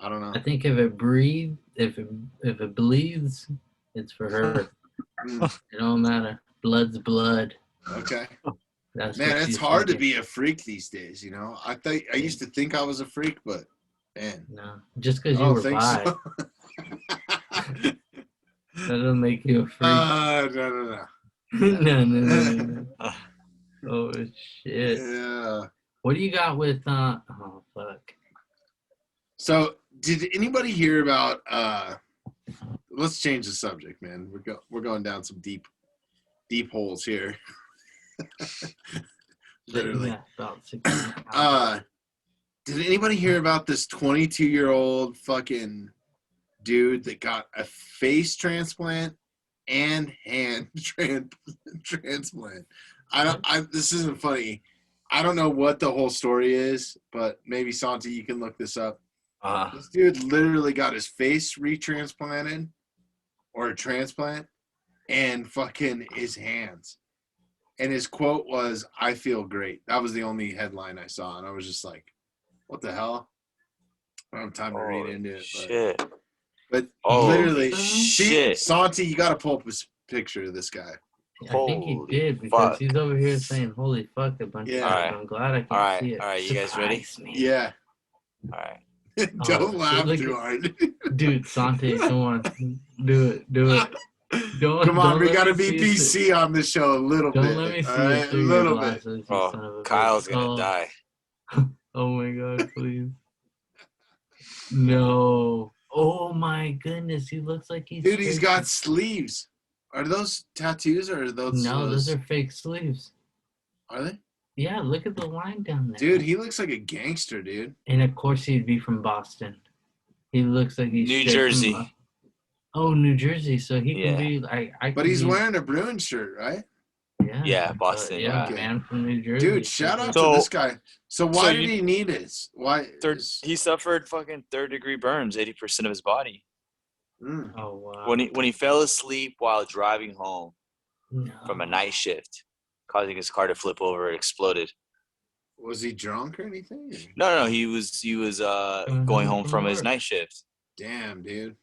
I don't know. I think if it breathes, if it bleeds, it's for her. It don't matter. Blood's blood. Okay. Man, it's hard to be a freak these days. You know, I used to think I was a freak, but man, no, just because you were bi. So. That doesn't make you a freak. No. No. Oh shit. Yeah. What do you got with oh fuck. So, did anybody hear about let's change the subject, man. We're going down some deep holes here. Literally. Yeah, about 6 did anybody hear about this 22-year-old fucking dude that got a face transplant and hand transplant? This isn't funny. I don't know what the whole story is, but maybe Santi, you can look this up. This dude literally got his face retransplanted or a transplant and fucking his hands. And his quote was, "I feel great." That was the only headline I saw. And I was just like, what the hell? I don't have time to read into it. Shit. But literally, Santi, you got to pull up a picture of this guy. I think he did because he's over here saying, "Holy fuck," a bunch of times. I'm glad I can see it. All right, you guys ready? Yeah. All right. Don't laugh look too at- hard. Dude, Sante, come on. Do it. Come on, we let gotta me be see PC on this show a little bit. Don't let me all see you right? A through your little bit. glasses, you son of Oh, a Kyle's bitch. gonna die. Oh my god, please. No. Oh my goodness, he looks like he's Dude, he's faking- got sleeves. Are those tattoos or are those? No, those are fake sleeves. Are they? Yeah, look at the line down there. Dude, he looks like a gangster, dude. And of course he'd be from Boston. He looks like he's New straight Jersey. From, oh, New Jersey. So he Yeah. can be. I. But he's wearing a Bruins shirt, right? Yeah. Yeah, Boston. Yeah, Okay. man from New Jersey. Dude, shout out So- to this guy. So why so did you- he need his? Why? He suffered fucking 3rd-degree burns, 80% of his body. Mm. Oh wow. When he fell asleep while driving home No. from a night shift, causing his car to flip over, it exploded. Was he drunk or anything? No, he was going home from his work. night shift. Damn, dude.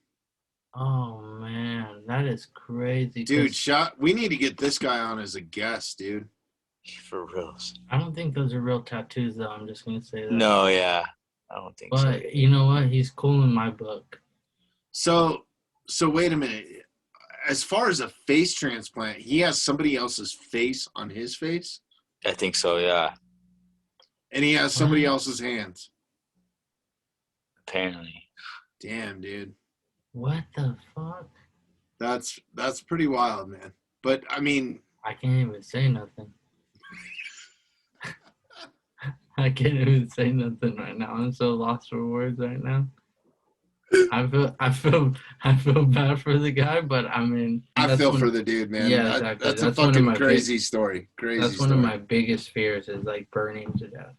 Oh man, that is crazy. Dude, 'cause we need to get this guy on as a guest, dude. For reals. I don't think those are real tattoos, though. I'm just gonna say that. No, yeah. I don't think so. But you know what? He's cool in my book. So wait a minute. As far as a face transplant, he has somebody else's face on his face, I think so, yeah. and he has somebody What? else's hands. Apparently. Damn, dude. What the fuck? That's pretty wild, man. But I mean, I can't even say nothing. I can't even say nothing right now. I'm so lost for words right now. I feel bad for the guy, but I mean, I feel for the dude, man. Yeah, exactly. That's a That's one of fucking my crazy story. Crazy That's story. one of my biggest fears is like burning to death.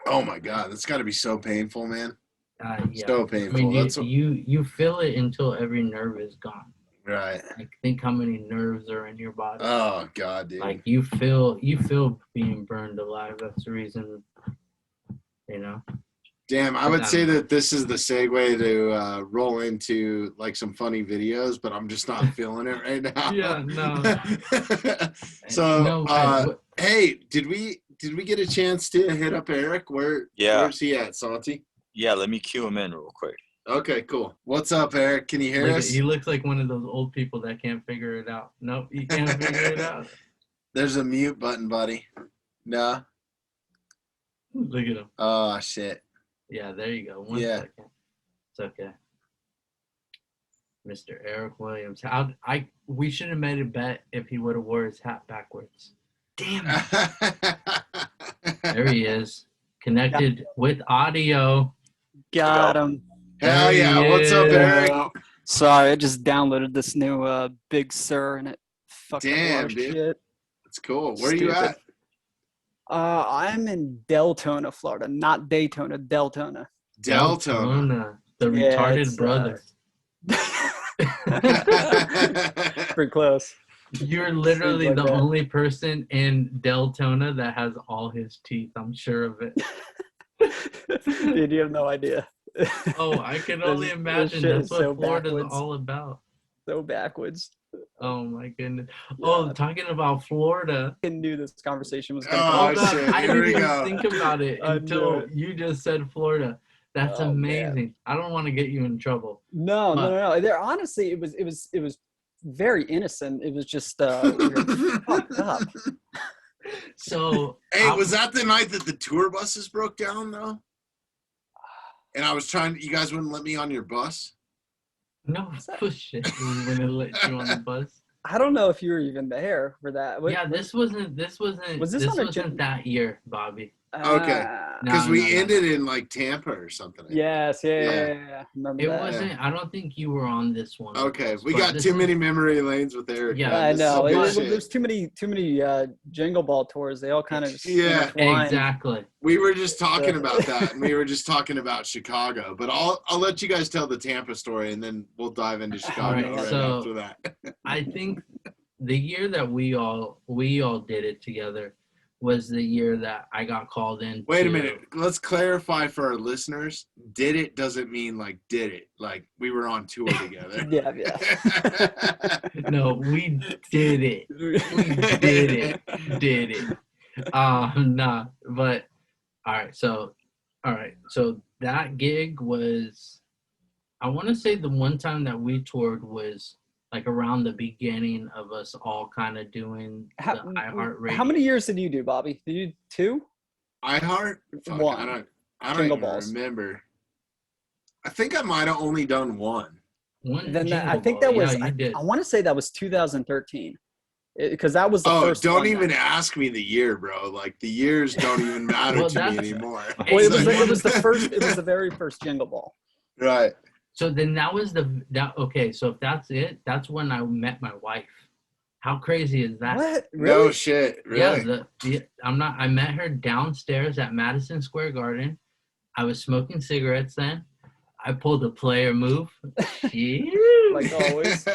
Oh my god, that's got to be so painful, man. Yeah. So I painful. mean, That's you feel it until every nerve is gone. right. Like think how many nerves are in your body. Oh god, dude. Like you feel being burned alive. That's the reason, you know. Damn, I would say that this is the segue to roll into like some funny videos, but I'm just not feeling it right now. Yeah, no. So, No, hey, did we get a chance to hit up Eric? Where's he at, Santi? Yeah, let me cue him in real quick. Okay, cool. What's up, Eric? Can you hear us? He looks like one of those old people that can't figure it out. Nope, you can't figure it out. There's a mute button, buddy. No. Look at him. Oh shit. Yeah, there you go. One Yeah. second. It's okay. Mr. Eric Williams. We should have made a bet if he would have wore his hat backwards. Damn it. There he is. Connected with audio. Got him. Hell There he yeah. What's up, is. Eric? Sorry, I just downloaded this new Big Sur and it fucked up a Damn, lot of dude. shit. It's cool. Where are you Stupid. at? I'm in Deltona, Florida, not Daytona, Deltona. Deltona. The Yeah, retarded it's, brothers. Pretty close. You're literally Seems like the that. only person in Deltona that has all his teeth. I'm sure of it. Dude, you have no idea. Oh, I can only This imagine. shit That's is what so Florida's backwards. all about. So backwards. Oh my goodness. Oh, Yeah. talking about Florida. I knew this conversation was going to Oh, Oh come. God, shit. I Here didn't we even go. think about it I knew until it. you just said Florida. That's Oh, amazing. man. I don't want to get you in trouble. No. There, honestly, it was very innocent. It was just you're fucked up. So Hey, was that the night that the tour buses broke down though? And I was you guys wouldn't let me on your bus? no bullshit. We were gonna let you on the bus. I don't know if you were even there for that. Yeah, this wasn't Was this on a wasn't that year, Bobby. Okay. Ah, Because No, we no, no, ended in like Tampa or something. yes, Yeah. yeah. Remember It that? wasn't. I don't think you were on this one. with Okay, us, we but got this too is- many memory lanes with Eric. Yeah, man. I This is know. good but- shit. There's too many Jingle Ball tours. They all kind of just Yeah. intertwine. Exactly. We were just talking about that, and we were just talking about Chicago. But I'll let you guys tell the Tampa story, and then we'll dive into Chicago Alright, right so- after that. I think the year that we all did it together was the year that I got called in. Wait a minute. Let's clarify for our listeners. Did it doesn't mean like did it. Like we were on tour together. Yeah. No, we did it. We did it. Nah, but all right. So that gig was, I want to say the one time that we toured was like around the beginning of us all kind of doing the iHeartRadio. How many years did you do, Bobby? Did you do 2? iHeart? Fuck, One. I don't Jingle even Balls. remember. I think I might have only done one. Then I think that was, I want to say that was 2013. Because that was the first don't one. even ask me the year, bro. Like the years don't even matter to me anymore. Well, it was the very first Jingle Ball. Right. So then that was okay, so if that's it, that's when I met my wife. How crazy is that? What? Really? No shit. Really? Yeah, I met her downstairs at Madison Square Garden. I was smoking cigarettes then. I pulled a player move. Like always.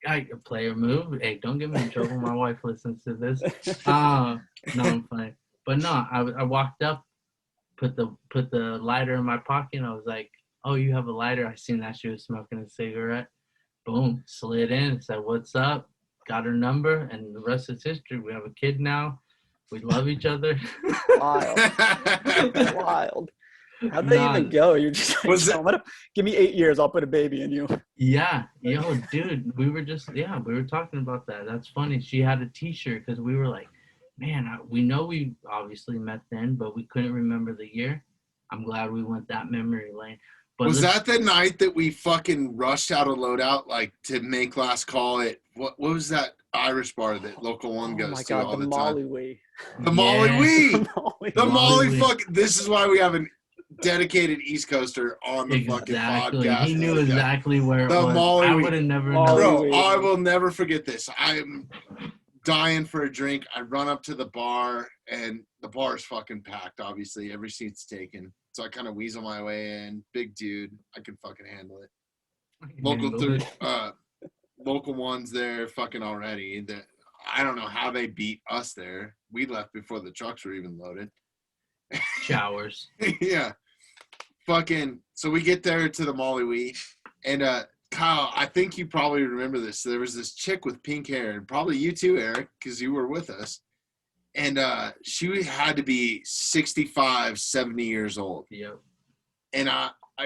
A player move. Hey, don't get me in trouble. My wife listens to this. No, I'm fine. But no, I walked up, put the lighter in my pocket, and I was like, "Oh, you have a lighter?" I seen that she was smoking a cigarette. Boom, slid in, said, "What's up?" Got her number, and the rest is history. We have a kid now. We love each other. Wild. How'd they even go? You're just like, give me 8 years, I'll put a baby in you. Yeah. Yo, dude, we were talking about that. That's funny. She had a t-shirt because we were like, man, we know we obviously met then, but we couldn't remember the year. I'm glad we went that memory lane. But was that the night that we fucking rushed out a loadout like to make last call at what was that Irish bar that Local One goes to all the time? The Molly Wee. The Molly fuck. This is why we have a dedicated East Coaster on the fucking podcast. He knew exactly where it was. Molly I would have never known. Bro, I will never forget this. I'm dying for a drink. I run up to the bar and the bar is fucking packed. Obviously, every seat's taken. So I kind of weasel my way in. Big dude, I can fucking handle it. Local One's there fucking already. I don't know how they beat us there. We left before the trucks were even loaded. Showers. Yeah. Fucking, so we get there to the Molly Wee, and Kyle, I think you probably remember this. So there was this chick with pink hair, and probably you too, Eric, because you were with us. And she had to be 65, 70 years old. Yep. And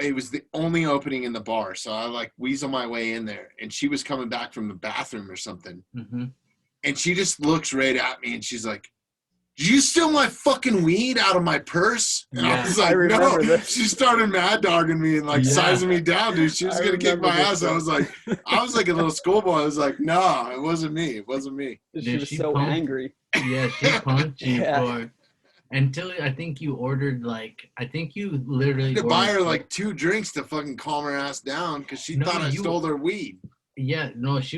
it was the only opening in the bar. So I like weasel my way in there. And she was coming back from the bathroom or something. Mm-hmm. And she just looks right at me and she's like, "Did you steal my fucking weed out of my purse?" And I was like, "No." She started mad dogging me and like sizing me down, dude. She was going to kick my ass. I was like a little schoolboy. I was like, "No, it wasn't me. It wasn't me." She was so angry. Yeah, she punked you for until I think you ordered I think you literally to buy her like 2 drinks to fucking calm her ass down because she thought I stole her weed. Yeah, no, she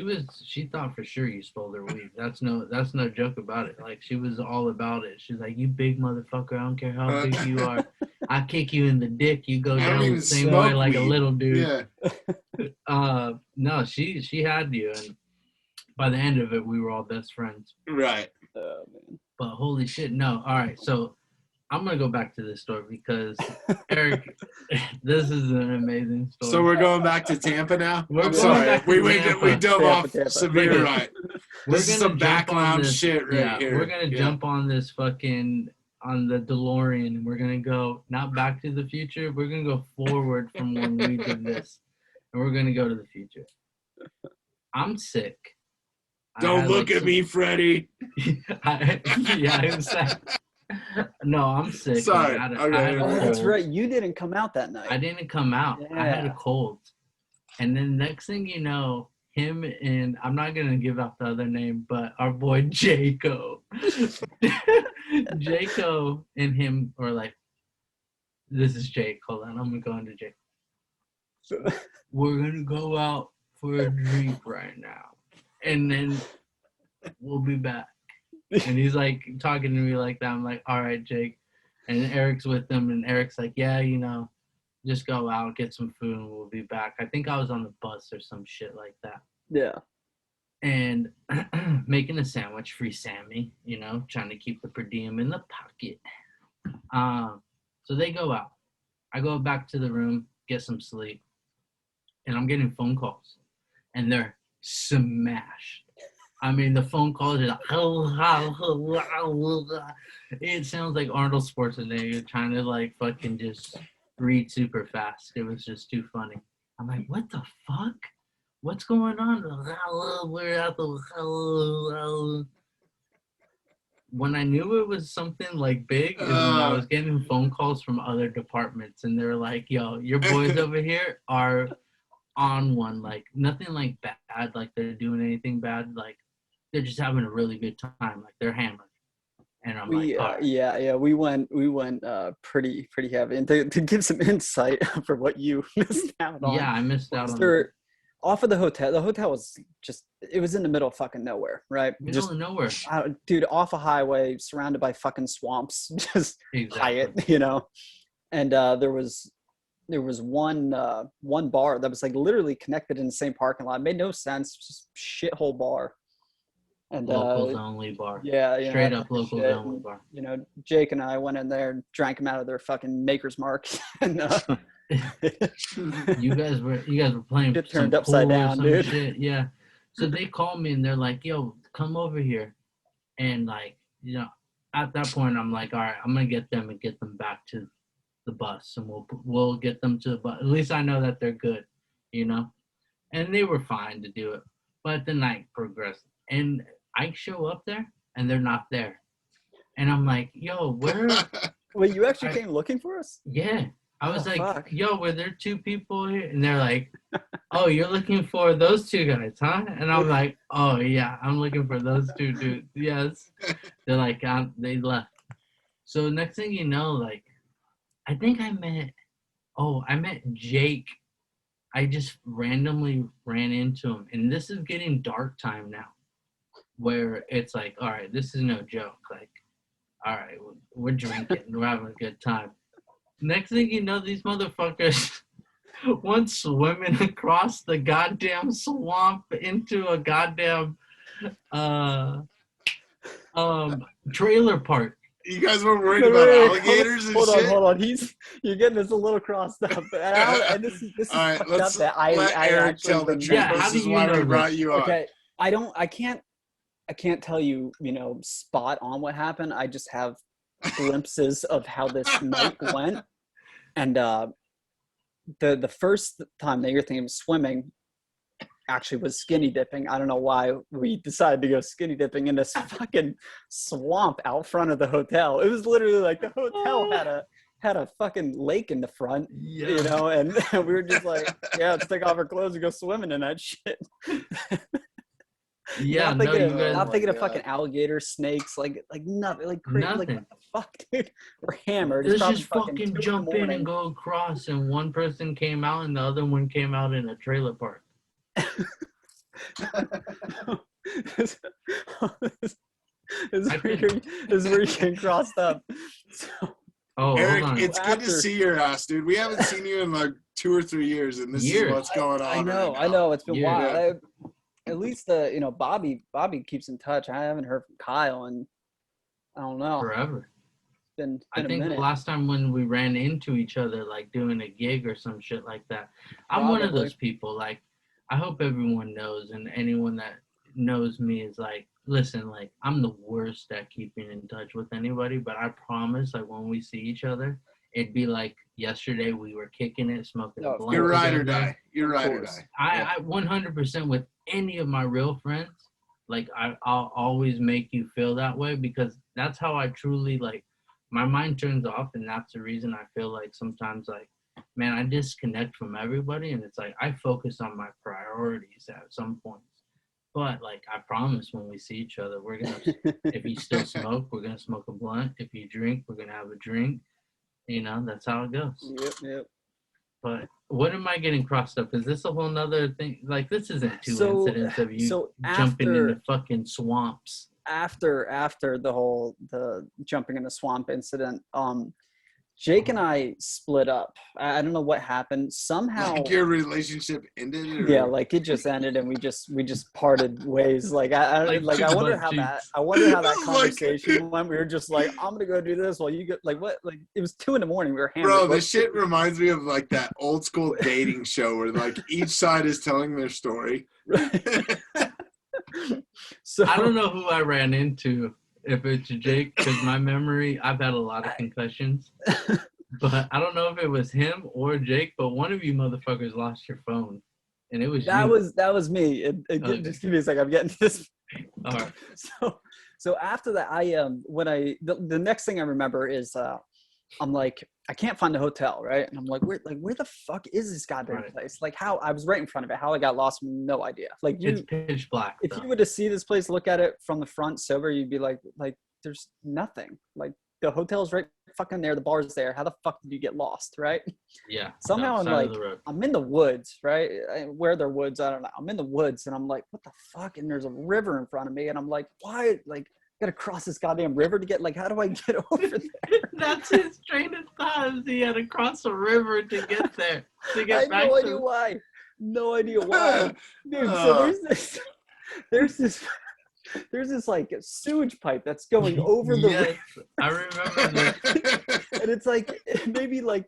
thought for sure you stole her weed. That's no joke about it. Like she was all about it. She's like, "You big motherfucker, I don't care how big you are. I kick you in the dick, you go down the same way like a little dude." Yeah. No, she had you, and by the end of it we were all best friends. Right. Oh, man. But holy shit, no. All right, so I'm gonna go back to this story because Eric, this is an amazing story. So we're going back to Tampa now. I'm sorry, we dove off severe right. This is some background shit right here. We're gonna jump on this fucking on the DeLorean, and we're gonna go not back to the future. We're gonna go forward from when we did this, and we're gonna go to the future. I'm sick. Don't look at me, Freddie. I'm sick. No, I'm sick. Sorry. That's right. You didn't come out that night. I didn't come out. Yeah. I had a cold. And then next thing you know, him and I'm not going to give out the other name, but our boy Jaco. Jaco and him are like, this is Jake. Hold on. I'm going to go into Jake. We're going to go out for a drink right now. And then we'll be back. And he's like talking to me like that. I'm like, all right, Jake. And Eric's with him. And Eric's like, yeah, just go out, get some food, and we'll be back. I think I was on the bus or some shit like that. Yeah. And making a sandwich, free Sammy, trying to keep the per diem in the pocket. So they go out. I go back to the room, get some sleep. And I'm getting phone calls. And they're smashed. I mean, the phone calls are like, it sounds like Arnold Schwarzenegger trying to like fucking just read super fast. It was just too funny. I'm like, what the fuck? What's going on? We're at the. When I knew it was something like big is when I was getting phone calls from other departments, and they're like, "Yo, your boys over here are on one. Like nothing like bad. Like they're doing anything bad. Like they're just having a really good time. Like they're hammered." And I'm like, all right. yeah, we went pretty heavy. And to give some insight for what you missed out on. Yeah, I missed out on. Off of the hotel. The hotel was it was in the middle of fucking nowhere, right? Middle of nowhere. Dude, off a highway, surrounded by fucking swamps, just exactly. Hyatt, And there was one bar that was like literally connected in the same parking lot. It made no sense. Just shithole bar. And locals only bar. Yeah, straight up locals only bar. Jake and I went in there and drank them out of their fucking Maker's Mark. And you guys were playing it turned upside down, dude. Shit. Yeah. So they called me and they're like, "Yo, come over here," and like, at that point I'm like, all right, I'm gonna get them and get them back to the bus, and we'll get them to the bus. At least I know that they're good, And they were fine to do it, but the night progressed, and I show up there and they're not there, and I'm like, "Yo, where?" Wait, you actually came looking for us? Yeah. I was like, fuck. "Yo, were there two people here?" And they're like, "Oh, you're looking for those two guys, huh?" And I'm like, "Oh, yeah, I'm looking for those two dudes." Yes. They're like, they left. So next thing you know, like, I think I met Jake. I just randomly ran into him. And this is getting dark time now, where it's like, all right, this is no joke. Like, all right, we're drinking. We're having a good time. Next thing you know, these motherfuckers went swimming across the goddamn swamp into a goddamn trailer park. You guys weren't worried about alligators and shit? Hold on. You're getting this a little crossed up. And this is all right, fucked up that I Eric tell the truth. Yeah, this is why we brought you on. Okay, I can't tell you, spot on what happened. I just have glimpses of how this night went. And the first time that you're thinking of swimming actually was skinny dipping. I don't know why we decided to go skinny dipping in this fucking swamp out front of the hotel. It was literally like the hotel had a fucking lake in the front, and we were just like, yeah, let's take off our clothes and go swimming in that shit. Yeah, not thinking of fucking alligator, snakes, like nothing, like crazy, like what the fuck, dude? We're hammered. Let's just fucking jump in and go across, and one person came out, and the other one came out in a trailer park. This is where you get crossed up. So, Eric, it's good to see your ass, dude. We haven't seen you in like 2 or 3 years, and this is what's going on. I know. It's been wild. At least Bobby keeps in touch. I haven't heard from Kyle, and I don't know. Forever. Been I think the last time when we ran into each other, like doing a gig or some shit like that. I'm one of those people. Like, I hope everyone knows, and anyone that knows me is like, listen, like, I'm the worst at keeping in touch with anybody, but I promise, like, when we see each other, it'd be like yesterday we were kicking it, smoking a blunt. You're ride or die. You're ride or die. I 100% with any of my real friends, like, I'll always make you feel that way, because that's how I truly, like, my mind turns off, and that's the reason I feel like sometimes, like, man, I disconnect from everybody, and it's like I focus on my priorities at some points. But, like, I promise when we see each other, we're going to, if you still smoke, we're going to smoke a blunt. If you drink, we're going to have a drink. That's how it goes. Yep. But what am I getting crossed up? Is this a whole nother thing? Like, this isn't two incidents of you jumping into fucking swamps. After the jumping in the swamp incident, Jake and I split up. I don't know what happened. Somehow, like your relationship ended. Or? Yeah, like it just ended, and we just parted ways. Like I wonder how that conversation went. We were just like, I'm gonna go do this while you get like what? Like it was 2 a.m. We were hammered. Bro, this shit reminds me of like that old school dating show where like each side is telling their story. So I don't know who I ran into. If it's Jake, because my memory, I've had a lot of concussions. But I don't know if it was him or Jake, but one of you motherfuckers lost your phone, and it was That you. was me. Okay. Just give me a second. I'm getting this. All right. So after that, the next thing I remember is I'm like, I can't find the hotel, right? And I'm like, where the fuck is this goddamn Right. place? Like, how I was right in front of it. How I got lost, no idea. Like, It's pitch black. if Though. you were to see this place, look at it from the front sober, you'd be like, there's nothing. Like, the hotel's right fucking there. The bar's there. How the fuck did you get lost, right? Yeah. Somehow I'm like, I'm in the woods, right? Where they're woods, I don't know. I'm in the woods, and I'm like, what the fuck? And there's a river in front of me, and I'm like, why? Like, I gotta cross this goddamn river to get, like, how do I get over there? That's his train of thought. He had to cross a river to get there. To get I have back no to idea why. No idea why. Dude, so there's this like sewage pipe that's going over the river. I remember that. And it's like maybe like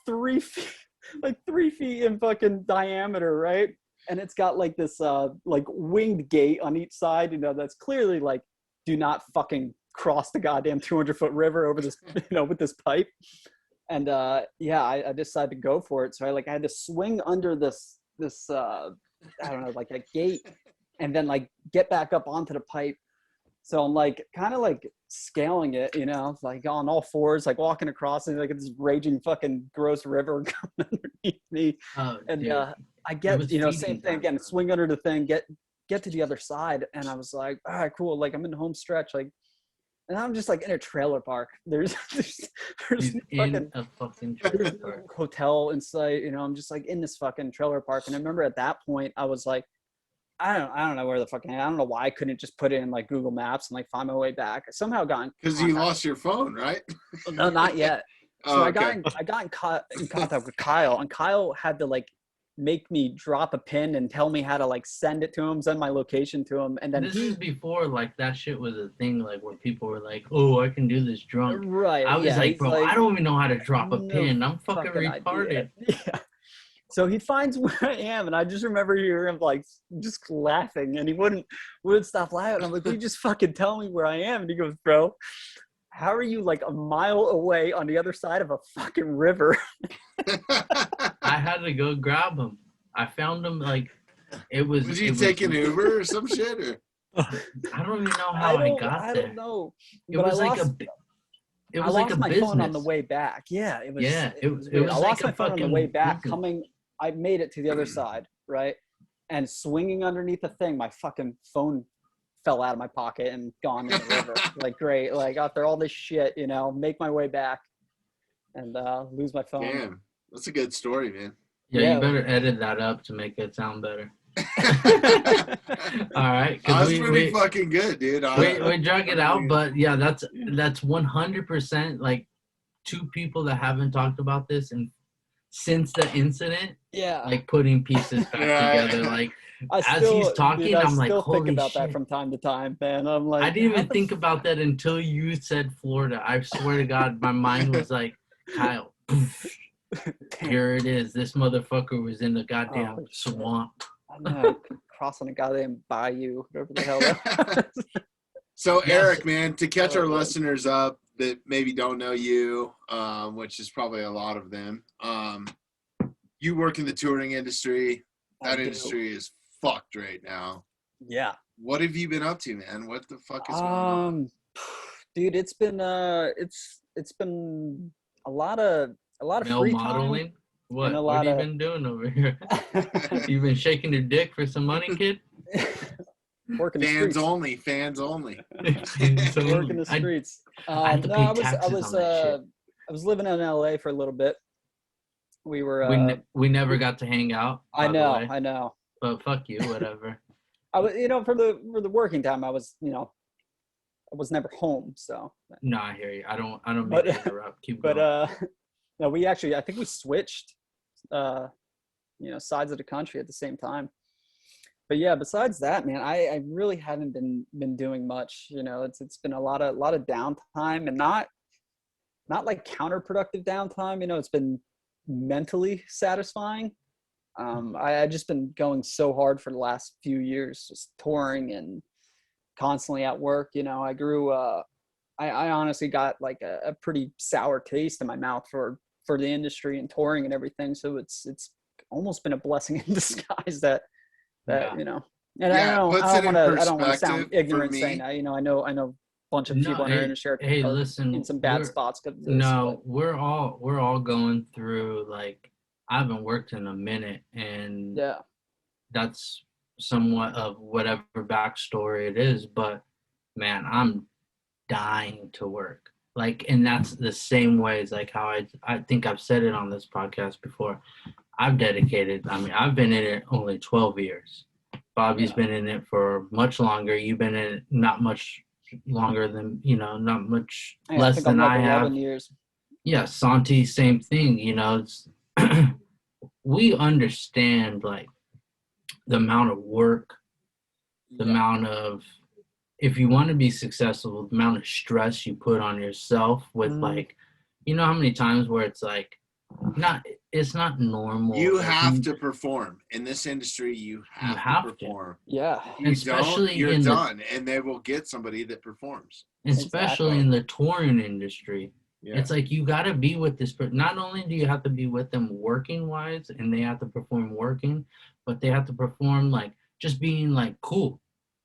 3 feet, like 3 feet in fucking diameter, right? And it's got like this like winged gate on each side, you know, that's clearly like, do not fucking cross the goddamn 200-foot river over this, you know, with this pipe. And yeah, I decided to go for it. So I had to swing under this I don't know, like a gate, and then like get back up onto the pipe. So I'm like kind of like scaling it, you know, like on all fours, like walking across and like this raging fucking gross river coming underneath me. And I get, you know, same thing again, swing under the thing, get to the other side, and I was like, all right, cool, like I'm in the home stretch, like, and I'm just like in a trailer park. There's in a fucking trailer park. Hotel in sight, you know. I'm just like in this fucking trailer park, and I remember at that point I was like, I don't know where the fuck I am. I don't know why I couldn't just put it in like Google Maps and like find my way back. I somehow got because you lost your phone, right? No, not yet. So okay. I got in contact with Kyle, and Kyle had to like make me drop a pin and tell me how to like send it to him, send my location to him, and then this is before like that shit was a thing, like where people were like, "Oh, I can do this drunk." Right. I was like, "Bro, I don't even know how to drop a pin. I'm fucking retarded." Yeah. So he finds where I am, and I just remember hearing him like just laughing, and he wouldn't stop laughing. I'm like, "Will you just fucking tell me where I am?" And he goes, "Bro, how are you like a mile away on the other side of a fucking river?" I had to go grab him. I found him like it was. Was you taking Uber or some shit? Or? I don't even know how I got there. I don't know. It was like a. It was like a my business. phone on the way back. Yeah, it was. Yeah, it was I lost like my a phone on the fucking way back. business. I made it to the other side, right? And swinging underneath the thing, my fucking phone fell out of my pocket and gone in the river. Like, great. Like, after all this shit, you know, make my way back and lose my phone. Damn, that's a good story, man. Yeah, you better edit that up to make it sound better. All right, that's pretty fucking good, dude. We drug it out, but yeah, that's 100% like two people that haven't talked about this and since the incident, yeah, like putting pieces back together. Like he's talking, dude, I'm like, holy think about shit. That from time to time, man. I'm like, I didn't even think about that until you said Florida. I swear to God, my mind was like, Kyle, here it is. This motherfucker was in the goddamn swamp. I know, crossing a goddamn bayou, whatever the hell that was. So Eric, man, to catch our listeners up that maybe don't know you, which is probably a lot of them, you work in the touring industry. That industry is fucked right now. Yeah. What have you been up to, man? What the fuck is going on? Dude, it's been a lot of male free modeling. Time. What have you been doing over here? You been shaking your dick for some money, kid? Working fans the only. Working the streets. I had to pay taxes on that shit. I was living in LA for a little bit. We were. We never got to hang out. I know. But fuck you, whatever. I was, for the working time, I was, I was never home. So. No, I hear you. I don't mean to interrupt. Keep going. But no, I think we switched, sides of the country at the same time. But yeah, besides that, man, I really haven't been doing much. It's been a lot of downtime, and not like counterproductive downtime. It's been mentally satisfying. I just been going so hard for the last few years, just touring and constantly at work. I grew I honestly got like a pretty sour taste in my mouth for the industry and touring and everything. So it's almost been a blessing in disguise that you know. And Yeah, it puts I it in don't want to sound perspective for ignorant saying me. that. You know, I know a bunch of No, people in our industry hey, are listen, in some bad spots because of this. no, we're all going through, like, I haven't worked in a minute, and Yeah. that's somewhat of whatever backstory it is, but man, I'm dying to work. Like, and that's the same way as like how I think I've said it on this podcast before. I've dedicated, I mean, I've been in it only 12 years. Bobby's been in it for much longer. You've been in it not much longer than, not much less than I have. 11 years. Yeah, Santi, same thing. It's we understand like the amount of work, the amount of, if you want to be successful, the amount of stress you put on yourself with like, how many times where it's like, it's not normal. You have to perform in this industry. You have to perform. Yeah. If you especially don't, you're done, and they will get somebody that performs. Especially in the touring industry. Yeah. It's like you got to be with this person. Not only do you have to be with them working wise, and they have to perform working, but they have to perform like just being like cool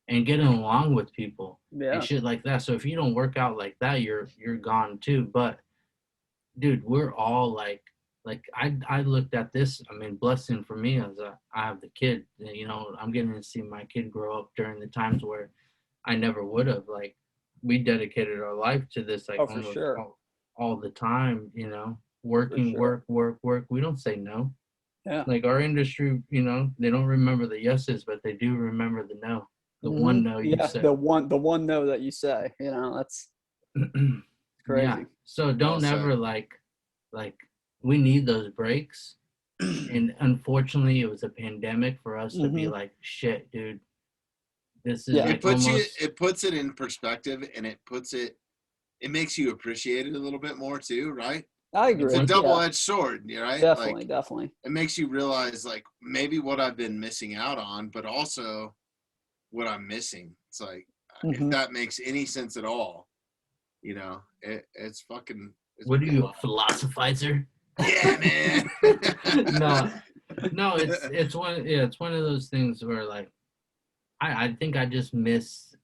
and getting along with people and shit like that. So if you don't work out like that, you're gone too. But dude, we're all like I looked at this. I mean, blessing for me as I have the kid. I'm getting to see my kid grow up during the times where I never would have. Like, we dedicated our life to this, like almost all the time. Working, work. We don't say no. Yeah. Like our industry, they don't remember the yeses, but they do remember the no. The one no you say. The one no that you say. That's crazy. Yeah. So don't ever like we need those breaks. And unfortunately, it was a pandemic for us to be like, shit, dude. This is like it puts it in perspective, and it makes you appreciate it a little bit more too, right? I agree. It's a double-edged sword, right? Definitely. It makes you realize like maybe what I've been missing out on, but also what I'm missing. It's like if that makes any sense at all, it's fucking. What are you, a philosophizer? Yeah, man. No, it's one of those things where like I think I just miss.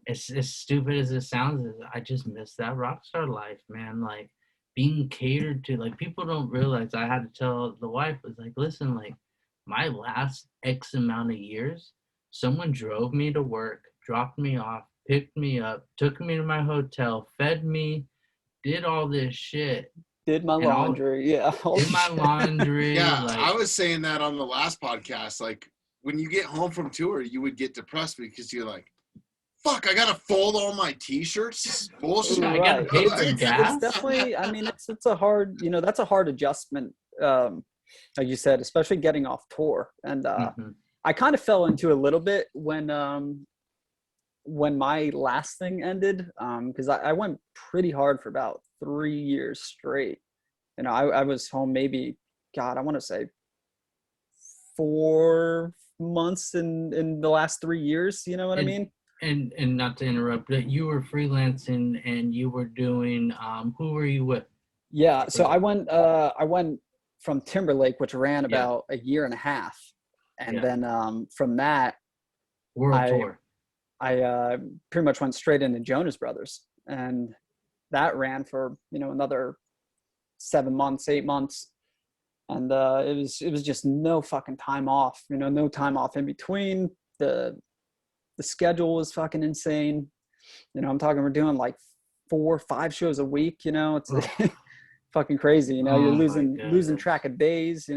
It's as stupid as it sounds, I just miss that rock star life, man. Like being catered to. Like people don't realize. I had to tell the wife, was like, listen, like my last X amount of years, someone drove me to work, dropped me off, picked me up, took me to my hotel, fed me, did all this shit. Did my laundry. Did my laundry. Yeah, like, I was saying that on the last podcast. Like when you get home from tour, you would get depressed because you're like, fuck, I gotta fold all my t-shirts. Bullshit. I gotta pay for gas. It's definitely, I mean, it's a hard, that's a hard adjustment. Like you said, especially getting off tour. And I kind of fell into a little bit when my last thing ended, because I went pretty hard for about 3 years straight. I was home maybe, God, I want to say 4 months in the last 3 years. You know what I mean? And not to interrupt, but you were freelancing and you were doing, who were you with? Yeah. So I went from Timberlake, which ran about a year and a half. And then from that, World Tour. I pretty much went straight into Jonas Brothers, and that ran for another 7 months, 8 months, and it was just no fucking time off. No time off in between. The schedule was fucking insane. I'm talking we're doing like 4 or 5 shows a week. It's fucking crazy. You're losing track of days.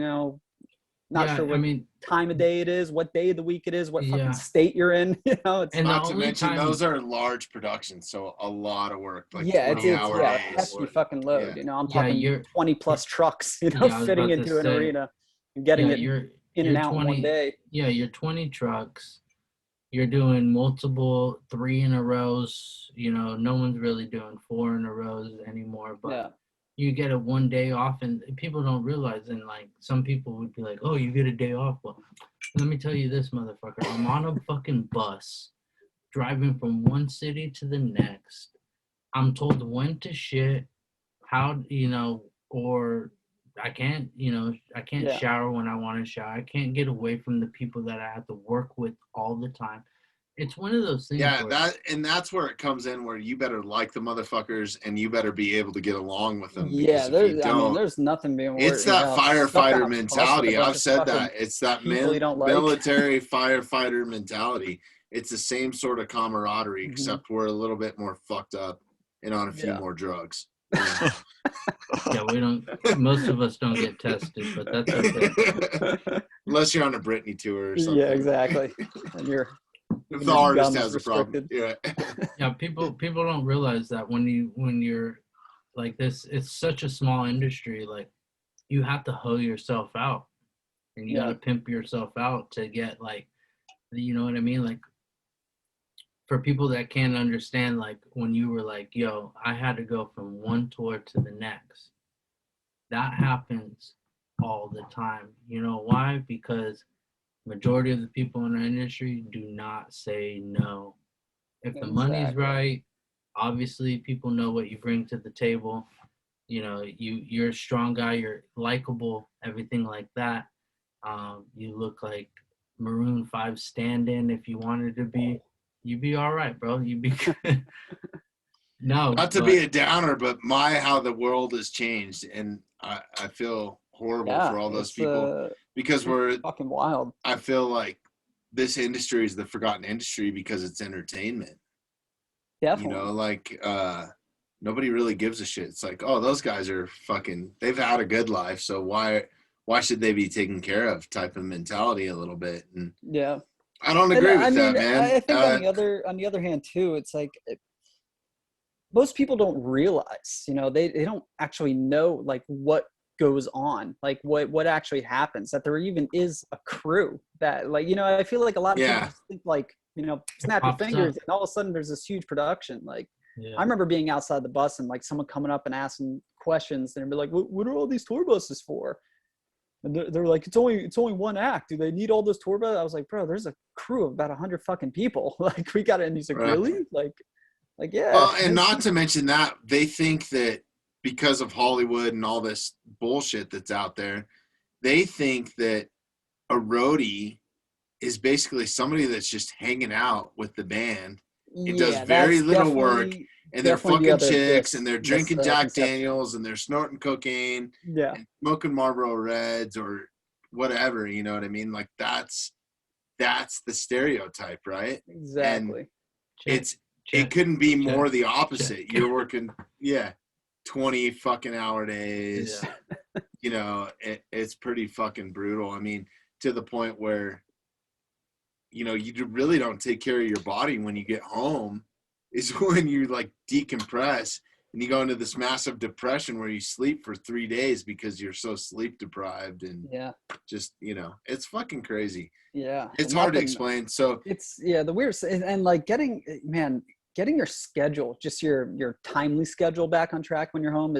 Not sure what time of day it is, what day of the week it is, what fucking state you're in. It's and not to mention those are large productions, so a lot of work. Like it's a hefty fucking load. I'm talking 20 plus trucks, fitting into an arena and getting it in and out in one day. Yeah, you're 20 trucks. You're doing multiple 3 in a rows. No one's really doing 4 in a rows anymore, but. You get a 1 day off, and people don't realize. And like some people would be like, "Oh, you get a day off." Well, let me tell you this, motherfucker. I'm on a fucking bus, driving from one city to the next, I'm told when to shit, how, or I can't, I can't Yeah. shower when I want to shower. I can't get away from the people that I have to work with all the time. It's one of those things. Yeah, that's where it comes in, where you better like the motherfuckers and you better be able to get along with them. Yeah, Because if you don't, there's nothing being it's worse. that Stuck firefighter on a bus with a mentality. bunch I've of said fucking that. It's that people you don't like. military firefighter mentality. It's the same sort of camaraderie, Mhm. except we're a little bit more fucked up and on a few Yeah. more drugs. Yeah, we don't. Most of us don't get tested, but that's okay. Unless you're on a Britney tour or something. Yeah, exactly. And If even the your artist gum has is a problem. restricted. Yeah. Yeah, people don't realize that when you're like this, it's such a small industry. Like, you have to hoe yourself out, and you got to pimp yourself out to get, like, you know what I mean? Like, for people that can't understand, like, when you were like, yo, I had to go from one tour to the next. That happens all the time. You know why? Because majority of the people in our industry do not say no. If the money's right, obviously people know what you bring to the table. You're a strong guy, you're likable, everything like that. You look like Maroon 5 stand-in if you wanted to be. You'd be all right, bro. You'd be good. No, Not to be a downer, but how the world has changed, and I feel horrible for all those people because we're fucking wild. I feel like this industry is the forgotten industry because it's entertainment. Definitely. Like nobody really gives a shit. It's like, oh, those guys are fucking. They've had a good life, so why should they be taken care of? Type of mentality a little bit, and yeah, I don't agree with that, man. I think on the other hand too, it's like most people don't realize, they don't actually know like what goes on, like what actually happens, that there even is a crew that, like, I feel like a lot of people just think like, snap your fingers and all of a sudden there's this huge production. Like, I remember being outside the bus and like someone coming up and asking questions and they'd be like, what are all these tour buses for? And they're like, it's only one act. Do they need all those tour buses? I was like, bro, there's a crew of about 100 fucking people. Like, we got it. And he's like, really? Like, yeah. Well, and not to mention that they think that because of Hollywood and all this bullshit that's out there, they think that a roadie is basically somebody that's just hanging out with the band. It does very little work, and they're fucking chicks, and they're drinking Jack Daniels, and they're snorting cocaine, and smoking Marlboro Reds or whatever. You know what I mean? Like, that's the stereotype, right? Exactly. And it couldn't be more the opposite. You're working, 20 fucking hour days. Yeah. It's pretty fucking brutal. I mean, to the point where, you really don't take care of your body when you get home is when you like decompress and you go into this massive depression where you sleep for 3 days because you're so sleep deprived and just, it's fucking crazy. Yeah. It's hard to explain. So it's, the weird, and like getting your schedule, just your timely schedule back on track when you're home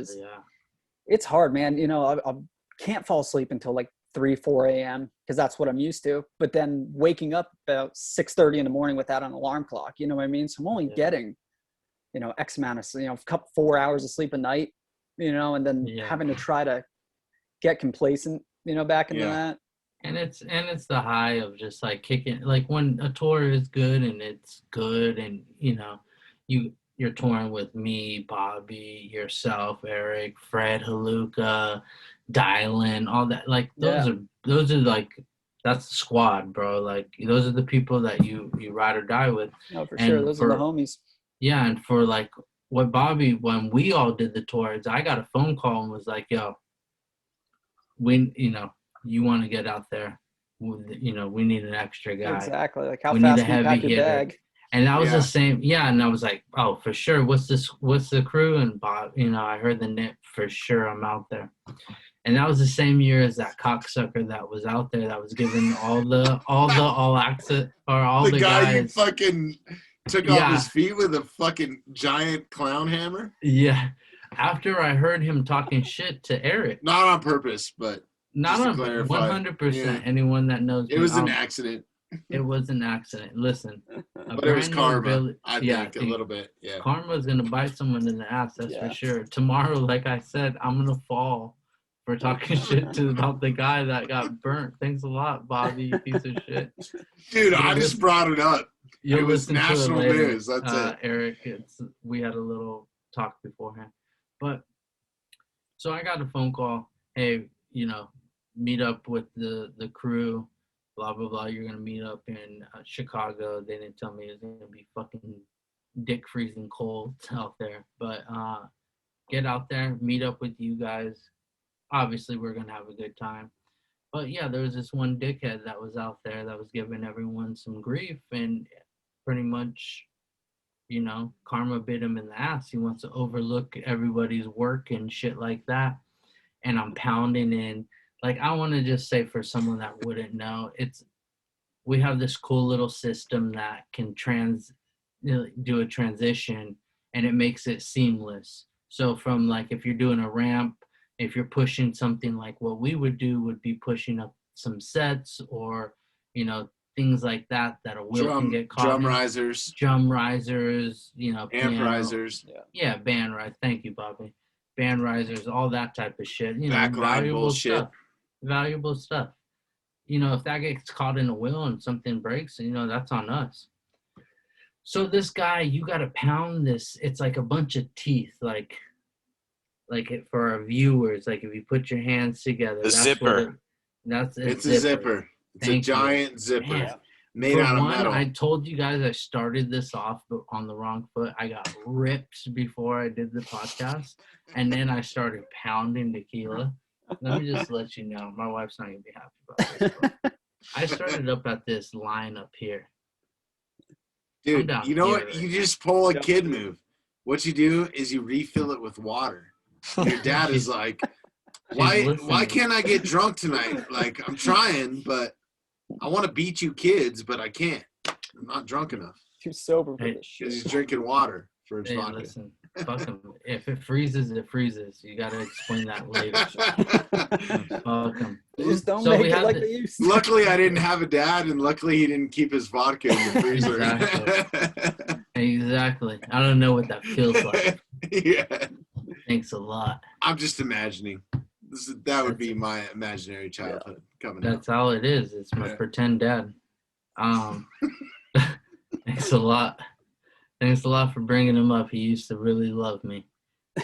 it's hard, man. I can't fall asleep until like 3-4 a.m. because that's what I'm used to. But then waking up about 6:30 in the morning without an alarm clock, you know what I mean? So I'm only getting, X amount of, 4 hours of sleep a night, and then having to try to get complacent, back into that. And it's the high of just like kicking, like when a tour is good and it's good, and you're touring with me, Bobby, yourself, Eric, Fred, Haluka, Dylan, all that. Like those are like, that's the squad, bro. Like those are the people that you ride or die with. No, for sure. Those are the homies. Yeah, and for like what Bobby, when we all did the tours, I got a phone call and was like, yo, you want to get out there, we need an extra guy. Exactly. Like how fast can you pack your bag? And that was the same. Yeah. And I was like, oh, for sure. What's the crew? And Bob, I heard the name, for sure I'm out there. And that was the same year as that cocksucker that was out there that was giving all access, or all the guys. You fucking took off his feet with a fucking giant clown hammer? Yeah. After I heard him talking shit to Eric. Not on purpose, but not on 100%. Anyone that knows it was an accident. It was an accident. Listen, But it was brand new karma, ability. I Yeah, think, a little bit. Yeah. Karma's gonna bite someone in the ass, that's Yeah. for sure. Tomorrow, like I said, I'm gonna fall for talking shit about the guy that got burnt. Thanks a lot, Bobby, you piece of shit. Dude, You'll I just listen- brought it up. You'll It was listen to it national later, news. That's it. Eric. We had a little talk beforehand, but so I got a phone call. Hey, meet up with the crew. Blah blah blah. You're gonna meet up in Chicago. They didn't tell me it's gonna be fucking dick freezing cold out there, but get out there, meet up with you guys. Obviously, we're gonna have a good time. But yeah, there was this one dickhead that was out there that was giving everyone some grief, and pretty much, karma bit him in the ass. He wants to overlook everybody's work and shit like that. And I'm pounding in. Like, I want to just say, for someone that wouldn't know, we have this cool little system that can do a transition, and it makes it seamless. So from, like, if you're doing a ramp, if you're pushing something, like what we would do would be pushing up some sets, or things like that a wheel can get caught drum in. risers, Drum risers, amp piano. risers, Yeah, band rise. Thank you, Bobby. Band risers, all that type of shit. backline Valuable bullshit. stuff. Valuable stuff. If that gets caught in a wheel and something breaks, that's on us. So this guy, you got to pound this. It's like a bunch of teeth, like it for our viewers. Like if you put your hands together, The zipper. It's a zipper. It's a giant zipper. Man. Made For out of one, metal. I told you guys I started this off on the wrong foot. I got ripped before I did the podcast, and then I started pounding tequila. Let me just let you know, my wife's not gonna be happy about this. But I started up at this line up here. Dude, you know what? You just pull a kid move. What you do is you refill it with water. Your dad is like, why can't I get drunk tonight? Like, I'm trying, but I want to beat you kids, but I can't. I'm not drunk enough. Too sober for this shit. Because he's drinking water for his Hey, vodka. listen, fuck him. If it freezes, it freezes. You got to explain that later. Fuck him. Just don't So make we it had like the- they used to. Luckily, I didn't have a dad, and luckily he didn't keep his vodka in the freezer. Exactly. I don't know what that feels like. Yeah. Thanks a lot. I'm just imagining. That would be my imaginary childhood coming up. That's all it is. It's my pretend dad. Thanks a lot. Thanks a lot for bringing him up. He used to really love me.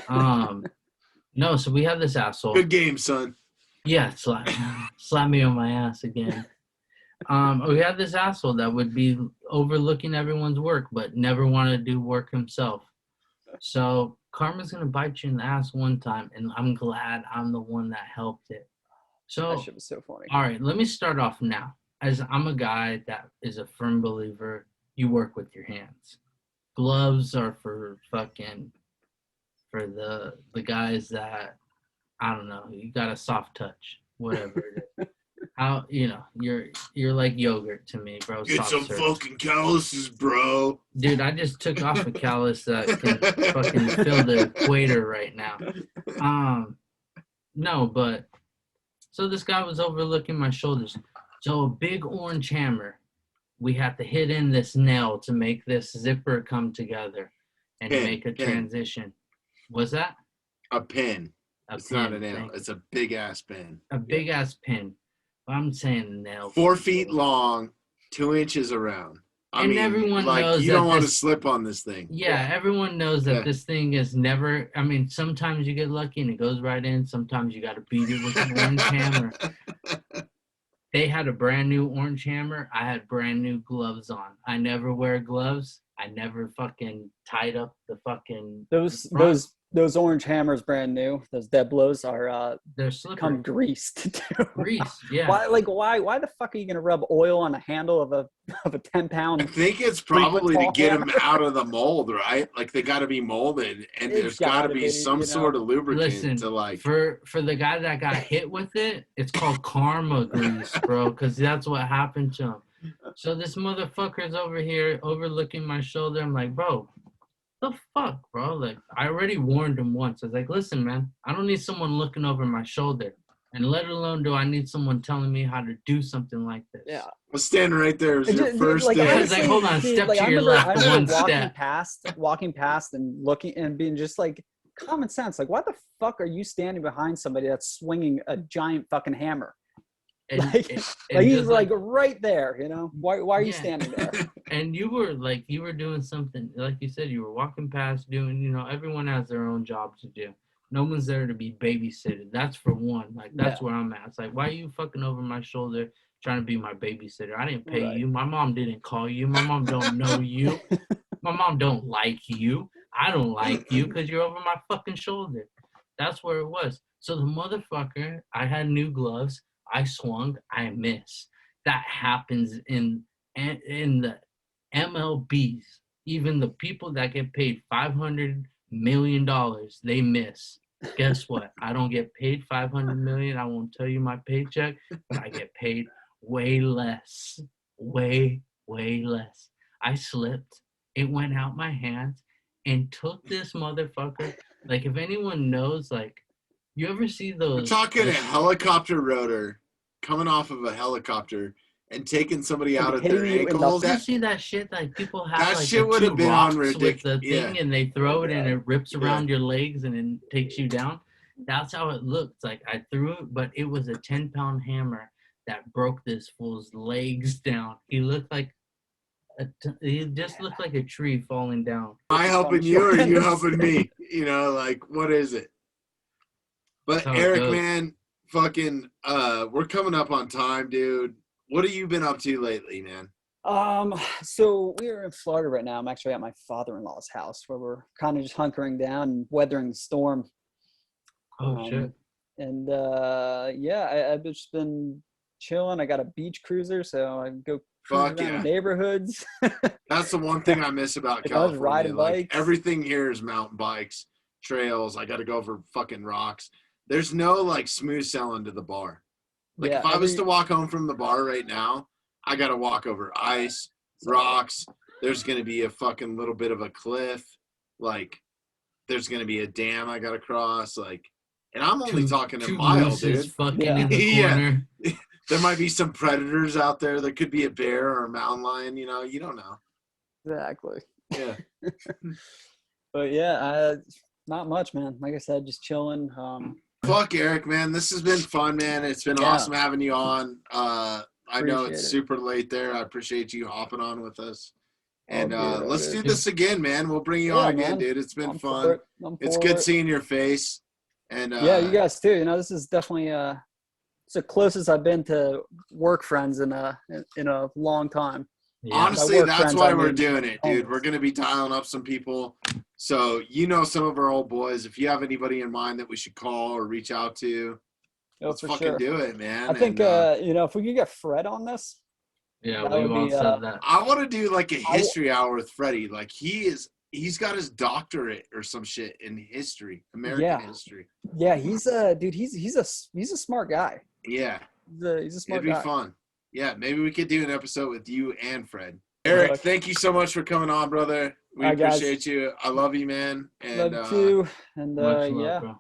No, so we have this asshole. Good game, son. Yeah, slap me on my ass again. We had this asshole that would be overlooking everyone's work, but never want to do work himself. So karma's gonna bite you in the ass one time, and I'm glad I'm the one that helped it. So That shit was so funny. all right, let me start off now. As I'm a guy that is a firm believer, you work with your hands. Gloves are for the guys that, I don't know, you got a soft touch, whatever it is. How you're like yogurt to me, bro. Get soft some serve. fucking calluses, bro. Dude, I just took off a callus that can fucking fill the equator right now. No, but so this guy was overlooking my shoulders. So a big orange hammer, we had to hit in this nail to make this zipper come together and make a transition. Was that? A pin. It's not a nail. Thanks. It's a big ass pin. A big ass pin. I'm saying nail. 4 feet long, 2 inches around. I mean, everyone like, knows you that don't want to slip on this thing. Yeah, everyone knows that this thing is never. I mean, sometimes you get lucky and it goes right in. Sometimes you got to beat it with an orange hammer. They had a brand new orange hammer. I had brand new gloves on. I never wear gloves. I never fucking tied up the fucking. Those orange hammers, brand new. Those dead blows are they're slippery. Come greased too. Grease, yeah. Why the fuck are you gonna rub oil on the handle of a 10-pound? I think it's probably to get them out of the mold, right? Like they got to be molded, and there's got to be some sort of lubricant to like. For the guy that got hit with it, it's called karma grease, bro, because that's what happened to him. So this motherfucker's over here overlooking my shoulder. I'm like, bro, the fuck, bro? Like, I already warned him once. I was like, listen, man, I don't need someone looking over my shoulder. And let alone do I need someone telling me how to do something like this. Yeah. Well, standing right there is your Dude, first like, day. I was like, hold on, dude, step like, to I your remember, left, I remember one walking past and looking and being just like, common sense. Like, why the fuck are you standing behind somebody that's swinging a giant fucking hammer? And, Like, and like he's just like right there, you know? Why are you Yeah. standing there? And you were doing something, like you said, you were walking past doing, everyone has their own job to do. No one's there to be babysitted. That's for one. Like, that's Yeah. where I'm at. It's like, why are you fucking over my shoulder trying to be my babysitter? I didn't pay Right. you. My mom didn't call you. My mom don't know you. My mom don't like you. I don't like you because you're over my fucking shoulder. That's where it was. So the motherfucker, I had new gloves. I swung. I missed. That happens in the MLBs. Even the people that get paid $500 million, they miss. Guess what? I don't get paid $500 million. I won't tell you my paycheck, but I get paid way less. Way less. I slipped. It went out my hands and took this motherfucker. Like, if anyone knows, like, you ever see those? We're talking a helicopter rotor coming off of a helicopter and taking somebody out at their ankles. You see that shit? Like, people have that like shit the would two have been on rocks with the thing, and they throw it, and it rips around your legs, and then takes you down. That's how it looked. Like, I threw it, but it was a 10-pound hammer that broke this fool's legs down. He just looked like a tree falling down. Am I helping you or are you helping me? You know, like, what is it? But Eric, man, fucking, we're coming up on time, dude. What have you been up to lately, man? So we're in Florida right now. I'm actually at my father-in-law's house where we're kind of just hunkering down and weathering the storm. Oh shit. And yeah, I've just been chilling. I got a beach cruiser, so I go cruise around the neighborhoods. That's the one thing I miss about California. Riding like, bikes. everything here is mountain bikes, trails. I got to go over fucking rocks. There's no like smooth sailing to the bar. Like, if I was to walk home from the bar right now, I got to walk over ice, rocks. There's going to be a fucking little bit of a cliff. Like, there's going to be a dam I got to cross. Like, and I'm only talking a mile, dude. Fucking in the corner. There might be some predators out there. There could be a bear or a mountain lion. You know, you don't know. Exactly. Yeah. But yeah, not much, man. Like I said, just chilling. Fuck, Eric, man. This has been fun, man. It's been awesome having you on. I know it's super late there. I appreciate you hopping on with us. And let's do this again, man. We'll bring you on again, dude. It's been fun. It's good seeing your face. And yeah, you guys too. You know, this is definitely it's the closest I've been to work friends in a long time. Yeah. Honestly, that's why we're doing it, dude. We're going to be dialing up some people. So, you know, some of our old boys, if you have anybody in mind that we should call or reach out to, let's fucking do it, man. I think, you know, if we could get Fred on this. Yeah, we've all said that. I want to do like a history hour with Freddie. Like, he's got his doctorate or some shit in history, American history. Yeah, he's he's a smart guy. Yeah. He's a smart guy. It'd be fun. Yeah, maybe we could do an episode with you and Fred. Eric, thank you so much for coming on, brother. We appreciate you. I love you, man. And, love you too. And yeah, bro.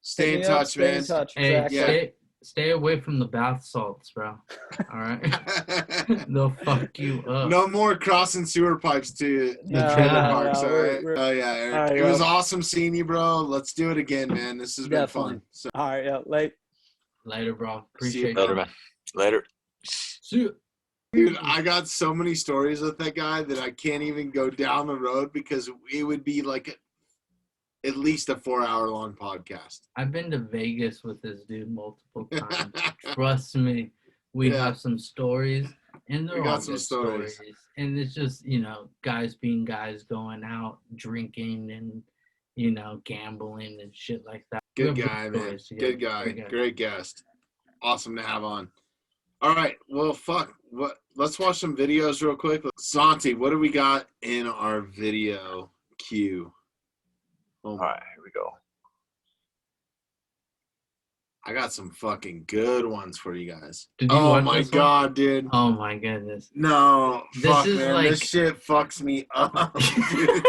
Stay in touch, man. Stay in touch. Hey, exactly. Stay away from the bath salts, bro. All right, they'll fuck you up. No more crossing sewer pipes to the trailer parks. All right. Oh yeah, Eric. Right, it was awesome seeing you, bro. Let's do it again, man. This has been fun. So. All right, yeah. Later, bro. Appreciate you. Later, man. Later. See you. Dude, I got so many stories with that guy that I can't even go down the road because it would be like at least a 4-hour long podcast. I've been to Vegas with this dude multiple times. Trust me, we have some stories, and they're all good stories. And it's just, you know, guys being guys, going out drinking and, you know, gambling and shit like that. Good guy, man. Good guy. Great guest. Awesome to have on. All right. Well, fuck. Let's watch some videos real quick. Santi, what do we got in our video queue? All right, here we go. I got some fucking good ones for you guys. Oh my god, dude. Oh my goodness. No, this shit fucks me up, dude.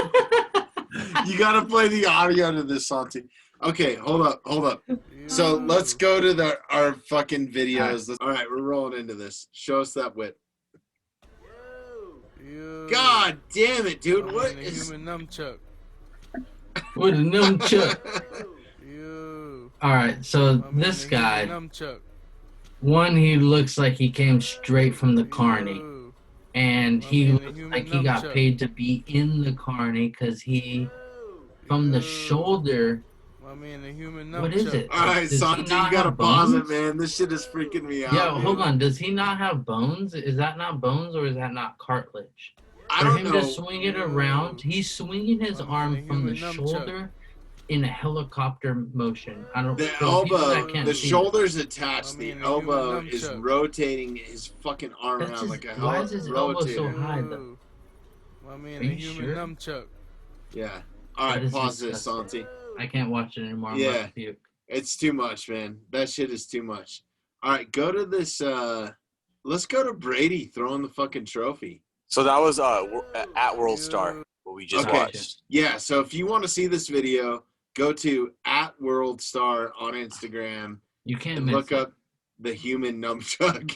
You gotta play the audio to this, Santi. Okay, hold up. So let's go to our fucking videos. All right, we're rolling into this. Show us that whip. God damn it, dude! What is human nunchuck? With a nunchuck. All right, so this guy, Nunchuck. one, he looks like he came straight from the carny, and he looks like he got paid to be in the carny because he, from the shoulder. What is it? All right, Does he Santi, not you gotta have pause it, bones? man. This shit is freaking me out. Yeah, dude. hold on. Does he not have bones? Is that not bones or is that not cartilage? I For don't him know. to swing it around, he's swinging his arm from the shoulder in a helicopter motion. I don't. The For the people elbow, that can't the see shoulder's attached. The human elbow is nunchuck. rotating his fucking arm That's around his, like a why is his elbow so rotator. high though? My man, Are you human sure? nunchuck. Yeah. All That right, is pause this, disgusting. Santi. I can't watch it anymore. I'm Yeah. about to puke. It's too much, man. That shit is too much. All right, go to this. Let's go to Brady throwing the fucking trophy. So that was at World Star, what we just Okay. watched. Yeah, so if you want to see this video, go to @WorldStar on Instagram You can't and miss look it. up the human nunchuck.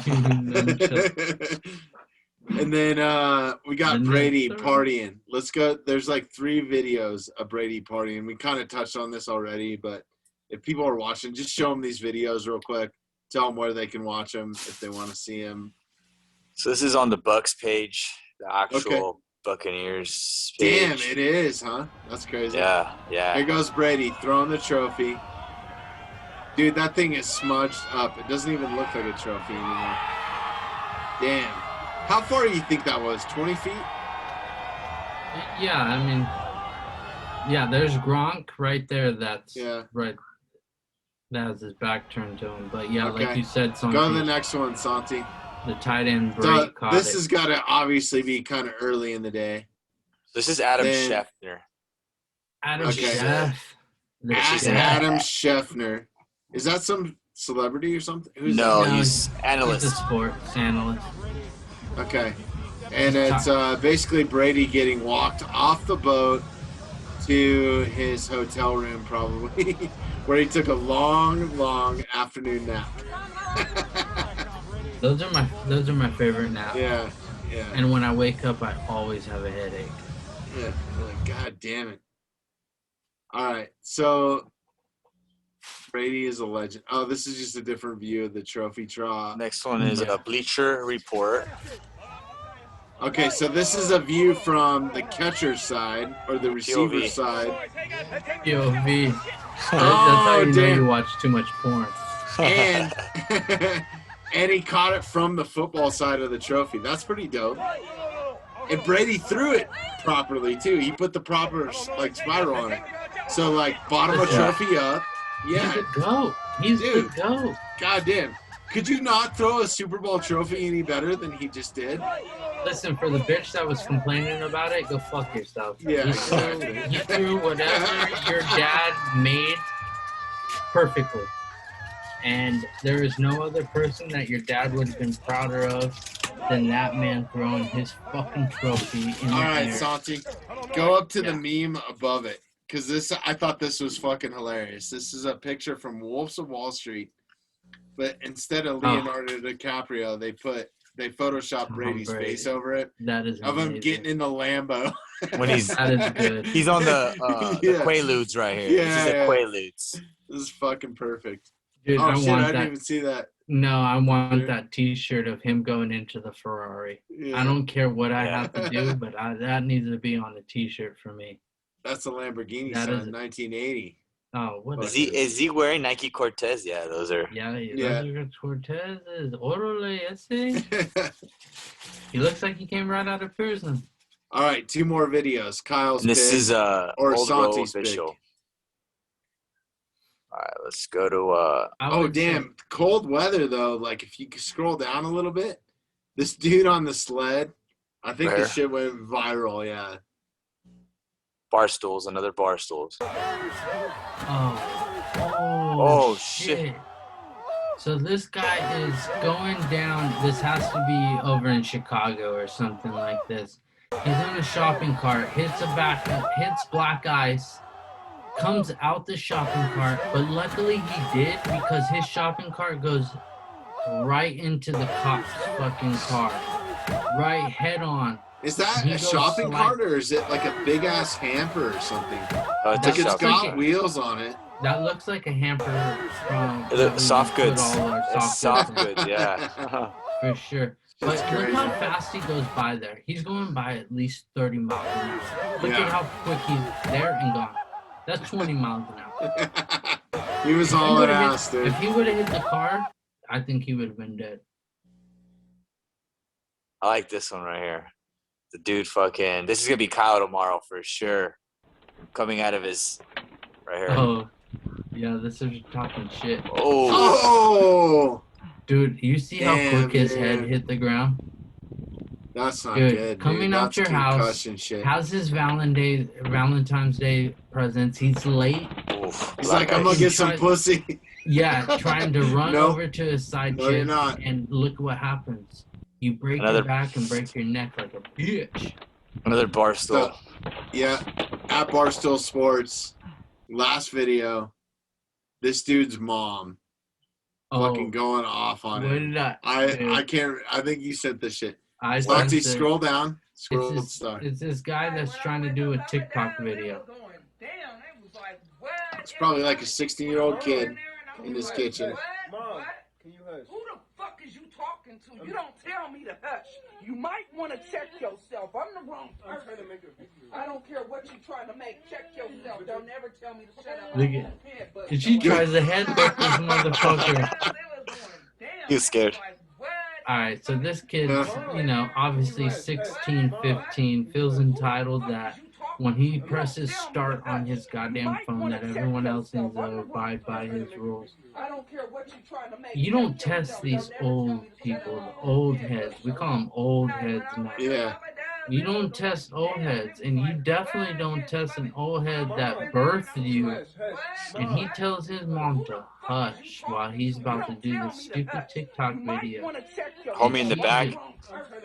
Human nunchuck. And then we got And then Brady third. partying. Let's go. There's like 3 videos of Brady partying. We kind of touched on this already, but if people are watching, just show them these videos real quick. Tell them where they can watch them if they want to see them. So this is on the Bucks page, the actual Buccaneers page. Damn, it is, huh? That's crazy. Yeah. Here goes Brady throwing the trophy. Dude, that thing is smudged up. It doesn't even look like a trophy anymore. Damn. How far do you think that was? 20 feet? Yeah, I mean, yeah, there's Gronk right there. That's right. That has his back turned to him. But yeah, like you said, Santi, go to the next one, Santi. The tight end break caught this it. has got to obviously be kind of early in the day. This is Adam Schefter. Adam Chef. Adam Schefter. Is that some celebrity or something? Who's no, that? he's analyst. He's a sports analyst. Okay. And it's basically Brady getting walked off the boat to his hotel room, probably, where he took a long, long afternoon nap. Those are my favorite naps. Yeah. And when I wake up, I always have a headache. Yeah. Like, God damn it. All right. So Brady is a legend. Oh, this is just a different view of the trophy draw. Next one is a Bleacher Report. Okay, so this is a view from the catcher's side or the receiver side. POV. That's Oh, how you know damn. you watch too much porn. And and he caught it from the football side of the trophy. That's pretty dope. And Brady threw it properly too. He put the proper like spiral on it. So like bottom of trophy up. Yeah. He's the GOAT. He's the GOAT. God damn. Could you not throw a Super Bowl trophy any better than he just did? Listen, for the bitch that was complaining about it, go fuck yourself. Yeah, He threw whatever your dad made perfectly. And there is no other person that your dad would have been prouder of than that man throwing his fucking trophy in the air. All right, Santi, go up to the meme above it. Because I thought this was fucking hilarious. This is a picture from Wolves of Wall Street. But instead of Leonardo DiCaprio, they photoshopped Brady's face over it. That is of him getting in the Lambo. When that is good. He's on the Quaaludes right here. Yeah, this is a Quaaludes. This is fucking perfect. Dude, I didn't even see that. No, I want that T-shirt of him going into the Ferrari. Yeah. I don't care what I have to do, but that needs to be on the T-shirt for me. That's a Lamborghini, That son, is 1980. Oh, what is he wearing Nike Cortez? Yeah, those are. Yeah. Those are Cortez's. Orale, ese. He looks like he came right out of prison. All right, 2 more videos. Kyle's and this pick, is or Old Santi's official. pick. All right, let's go to. Oh damn! Cold weather though. Like if you could scroll down a little bit, this dude on the sled. I think this shit went viral. Yeah. Barstools, another Barstools. Oh shit. So this guy is going down. This has to be over in Chicago or something like this. He's in a shopping cart, hits black ice, comes out the shopping cart, but luckily he did because his shopping cart goes right into the cop's fucking car, right head on. Is that He a goes shopping slide- cart or is it like a big ass hamper or something? It's That Like it's looks got like wheels on it. That looks like a hamper from Is that it we soft put goods? all our It's soft in, goods, yeah. for sure. But That's look how crazy. fast he goes by there. He's going by at least 30 miles an hour. Look Yeah. at how quick he's there and gone. That's 20 miles an hour. He was all an ass, dude. If he would have hit the car, I think he would have been dead. I like this one right here. The dude fucking. This is gonna be Kyle tomorrow for sure. Coming out of his right here. Oh, yeah, this is talking shit. Oh, Dude, you see how Damn, quick his head dude. hit the ground? that's not Dude, good. coming dude. out That's your house, concussion shit. how's his Valentine's Day presents? He's late. Oof. He's like, I'm He gonna get some tried- pussy. Yeah, trying to run No. over to his side No, you're chick, not. and look what happens. You break Another- your back and break your neck like a bitch. Another barstool. Yeah, at Barstool Sports, last video, this dude's mom fucking going off on what him. did I? I can't. I think you sent this shit. I Lefty, sent it. scroll down. Scroll It's star. this guy that's trying to do a TikTok video. It's probably like a 16-year-old kid in his kitchen. Mom, can you hush? Who the fuck is you talking to? You don't tell me to hush. You might want to check yourself. I'm the wrong I'm person. trying to make a video. I don't care what you're trying to make. Check yourself. Don't never tell me to shut up. Look at- And she tries to headbutt this motherfucker. He was scared. All right, so this kid, you know, obviously 16, 15, feels entitled that when he presses start on his goddamn phone that everyone else needs to abide by his rules. I don't care what you're trying to make. You don't test these old people, the old heads. We call them old heads now. Yeah. You don't test old heads, and you definitely don't test an old head that birthed you. Hush, hush. And he tells his mom to hush while he's about to do this stupid TikTok video. Homie in the back.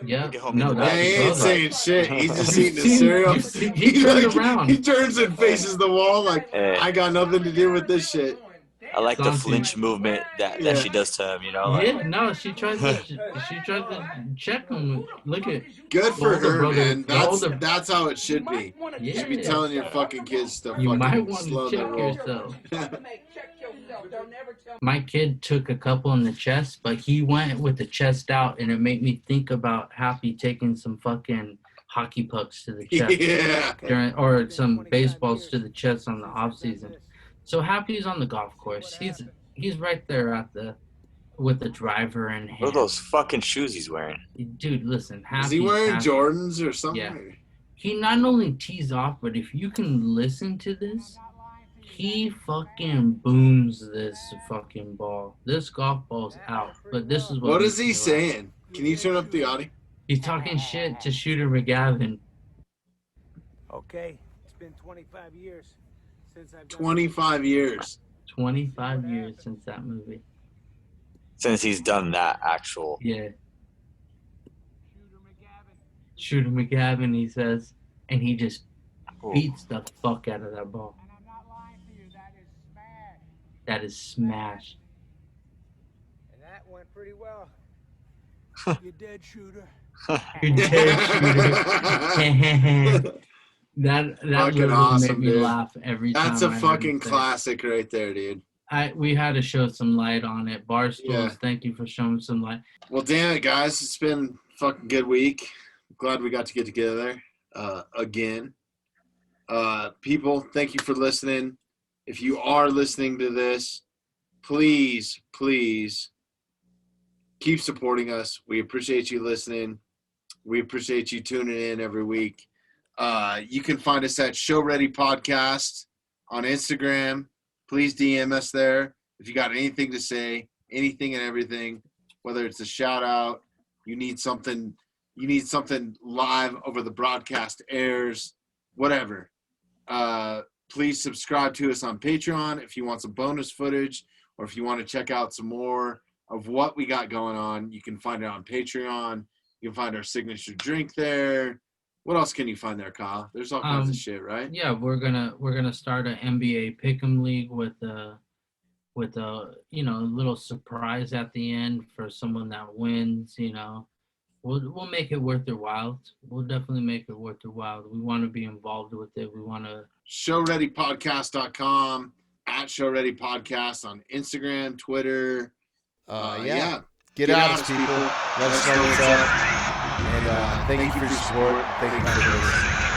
Yeah, Look at homie no, in the Yeah, that's he his ain't brother. saying shit. He's just You eating his see- cereal. you see- he turned around. He turns and faces the wall like, Hey. I got nothing to do with this shit. I like the Santi. flinch movement that Yeah. she does to him, you know? Like, Yeah, no, she tried to check him. Look at Good for older her, brother- man. the older- That's how it should be. You should be Yeah. telling your fucking kids to You might fucking want slow to their check roll. yourself. My kid took a couple in the chest, but he went with the chest out, and it made me think about Happy taking some fucking hockey pucks to the chest Yeah. or some baseballs to the chest on the off season. So Happy's on the golf course. He's right there at with the driver in hand. what are those fucking shoes he's wearing? Dude, listen, Happy. Is he wearing Jordans or something? Yeah. He not only tees off, but if you can listen to this, he fucking booms this fucking ball. This golf ball's out. But this is What is makes he me laugh. saying? Can you turn up the audio? He's talking shit to Shooter McGavin. Okay, it's been 25 years since I've done 25 years. 25 years since that movie. Since he's done that actual. Yeah. Shooter McGavin. Shooter McGavin, he says. And he just Ooh. beats the fuck out of that ball. And I'm not lying to you, that is smash. That is smashed. And that went pretty well. You dead, Shooter. You're dead, Shooter. That Fucking literally awesome, made me dude. laugh every time. That's a I heard fucking him say it. classic right there, dude. We had to show some light on it. Barstools, Yeah. thank you for showing some light. Well, damn it, guys. It's been a fucking good week. Glad we got to get together again. People, thank you for listening. If you are listening to this, please, please keep supporting us. We appreciate you listening. We appreciate you tuning in every week. You can find us at Show Ready Podcast on Instagram. Please DM us there if you got anything to say, anything and everything, whether it's a shout out, you need something live over the broadcast airs, whatever. Please subscribe to us on Patreon if you want some bonus footage or if you want to check out some more of what we got going on. You can find it on Patreon. You can find our signature drink there. What else can you find there, Kyle? There's all kinds of shit, right? Yeah, we're gonna start an NBA Pick'em League with a little surprise at the end for someone that wins. We'll make it worth their while. We'll definitely make it worth their while. We want to be involved with it. We want to ShowReadyPodcast.com, at ShowReadyPodcast on Instagram, Twitter. Yeah. Get at us, people. Let us know what's up. And thank you for your support. Thank you for this.